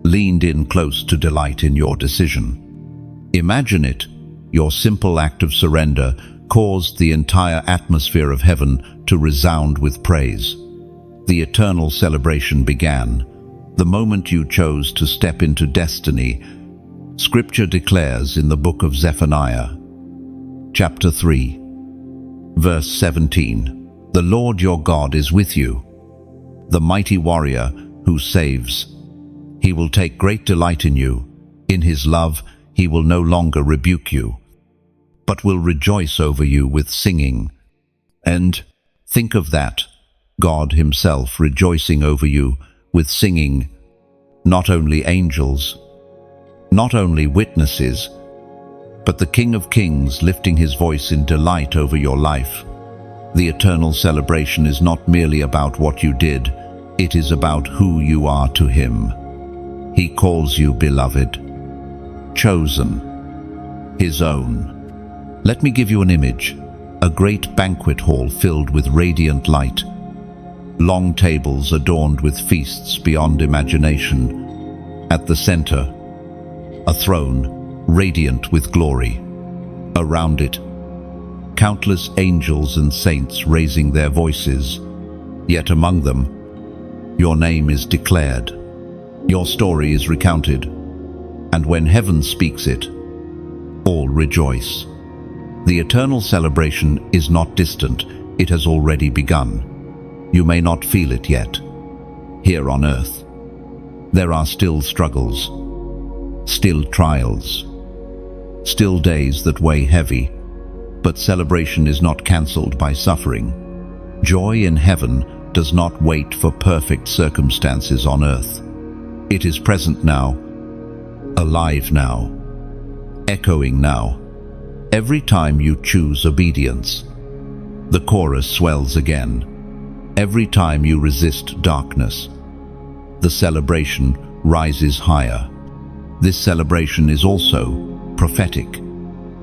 leaned in close to delight in your decision. Imagine it. Your simple act of surrender caused the entire atmosphere of heaven to resound with praise. The eternal celebration began the moment you chose to step into destiny. Scripture declares in the book of Zephaniah, chapter 3, verse 17, "The Lord your God is with you, the mighty warrior who saves. He will take great delight in you. In his love, he will no longer rebuke you, but will rejoice over you with singing. And think of that, God himself rejoicing over you with singing, not only angels, not only witnesses, but the King of Kings lifting his voice in delight over your life. The eternal celebration is not merely about what you did, it is about who you are to him. He calls you beloved, chosen, his own. Let me give you an image. A great banquet hall filled with radiant light. Long tables adorned with feasts beyond imagination. At the center, a throne radiant with glory. Around it, countless angels and saints raising their voices. Yet among them, your name is declared. Your story is recounted. And when heaven speaks it, all rejoice. The eternal celebration is not distant, it has already begun. You may not feel it yet. Here on earth, there are still struggles, still trials, still days that weigh heavy, but celebration is not cancelled by suffering. Joy in heaven does not wait for perfect circumstances on earth. It is present now, alive now, echoing now. Every time you choose obedience, the chorus swells again. Every time you resist darkness, the celebration rises higher. This celebration is also prophetic.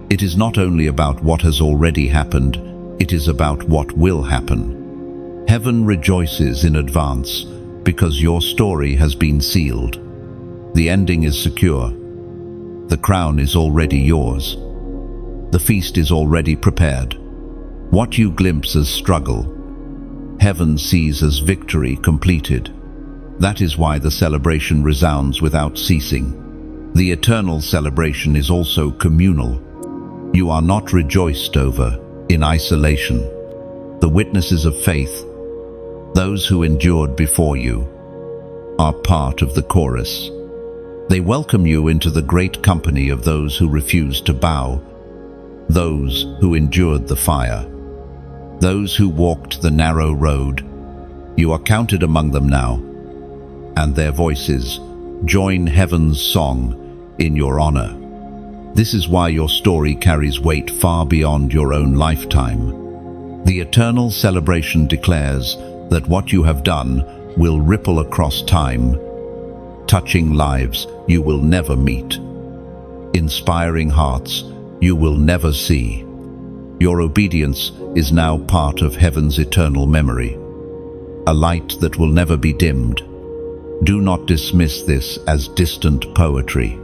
It is not only about what has already happened, it is about what will happen. Heaven rejoices in advance because your story has been sealed. The ending is secure. The crown is already yours. The feast is already prepared. What you glimpse as struggle, heaven sees as victory completed. That is why the celebration resounds without ceasing. The eternal celebration is also communal. You are not rejoiced over in isolation. The witnesses of faith, those who endured before you, are part of the chorus. They welcome you into the great company of those who refused to bow, those who endured the fire, those who walked the narrow road. You are counted among them now, and their voices join heaven's song in your honor. This is why your story carries weight far beyond your own lifetime. The eternal celebration declares that what you have done will ripple across time, touching lives you will never meet, inspiring hearts you will never see. Your obedience is now part of heaven's eternal memory, a light that will never be dimmed. Do not dismiss this as distant poetry.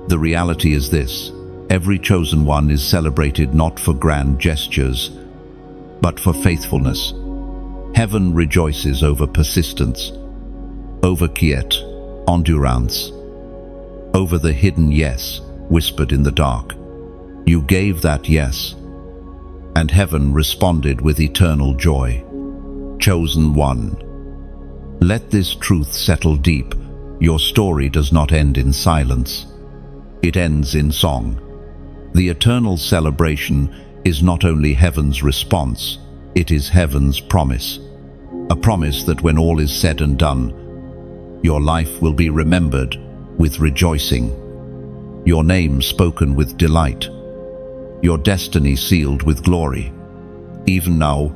The reality is this: every chosen one is celebrated not for grand gestures, but for faithfulness. Heaven rejoices over persistence, over quiet, endurance, over the hidden yes whispered in the dark. You gave that yes, and heaven responded with eternal joy. Chosen one. Let this truth settle deep. Your story does not end in silence. It ends in song. The eternal celebration is not only heaven's response, it is heaven's promise. A promise that when all is said and done, your life will be remembered with rejoicing, your name spoken with delight, your destiny sealed with glory. Even now,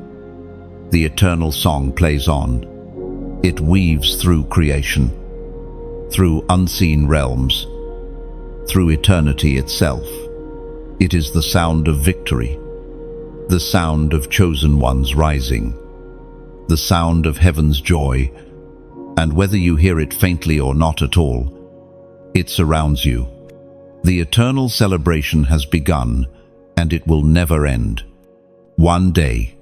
the eternal song plays on. It weaves through creation, through unseen realms, through eternity itself. It is the sound of victory, the sound of chosen ones rising, the sound of heaven's joy, and whether you hear it faintly or not at all, it surrounds you. The eternal celebration has begun, and it will never end. One day,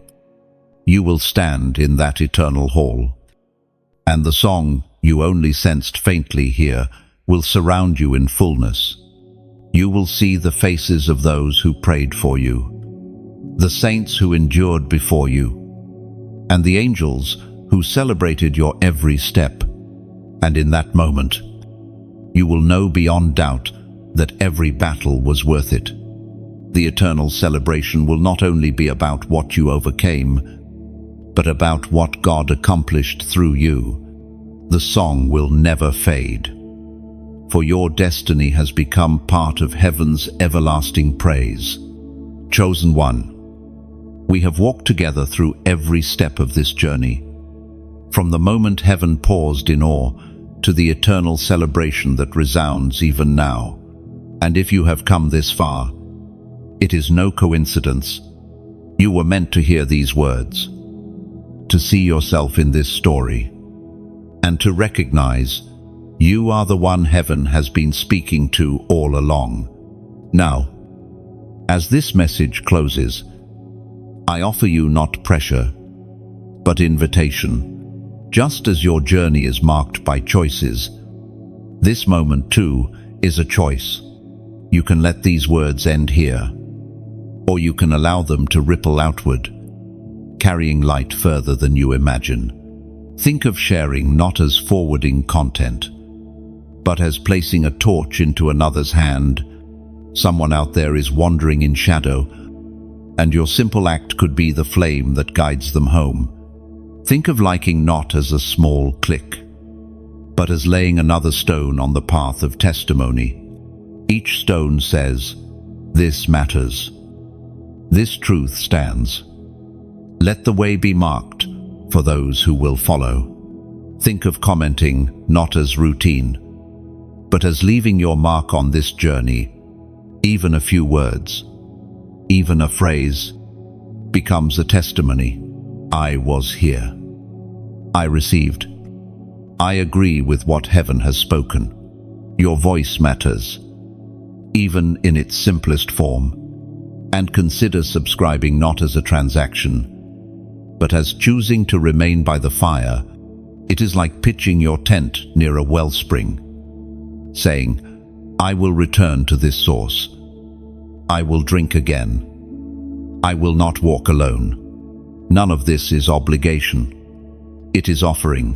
you will stand in that eternal hall, and the song you only sensed faintly here will surround you in fullness. You will see the faces of those who prayed for you, the saints who endured before you, and the angels who celebrated your every step. And in that moment, you will know beyond doubt that every battle was worth it. The eternal celebration will not only be about what you overcame, but about what God accomplished through you. The song will never fade, for your destiny has become part of heaven's everlasting praise. Chosen one, we have walked together through every step of this journey, from the moment heaven paused in awe to the eternal celebration that resounds even now. And if you have come this far, it is no coincidence. You were meant to hear these words, to see yourself in this story, and to recognize you are the one heaven has been speaking to all along. Now, as this message closes, I offer you not pressure, but invitation. Just as your journey is marked by choices, this moment too is a choice. You can let these words end here, or you can allow them to ripple outward, carrying light further than you imagine. Think of sharing not as forwarding content, but as placing a torch into another's hand. Someone out there is wandering in shadow, and your simple act could be the flame that guides them home. Think of liking not as a small click, but as laying another stone on the path of testimony. Each stone says, "This matters. This truth stands." Let the way be marked for those who will follow. Think of commenting not as routine, but as leaving your mark on this journey. Even a few words, even a phrase, becomes a testimony. I was here. I received. I agree with what heaven has spoken. Your voice matters, even in its simplest form. And consider subscribing not as a transaction, but as choosing to remain by the fire. It is like pitching your tent near a wellspring, saying, I will return to this source. I will drink again. I will not walk alone. None of this is obligation. It is offering,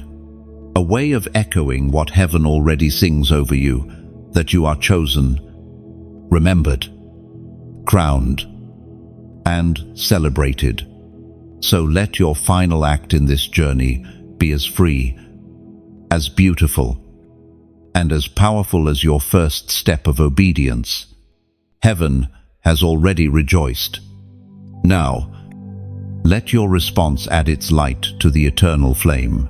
a way of echoing what heaven already sings over you, that you are chosen, remembered, crowned, and celebrated. So let your final act in this journey be as free, as beautiful, and as powerful as your first step of obedience. Heaven has already rejoiced. Now, let your response add its light to the eternal flame.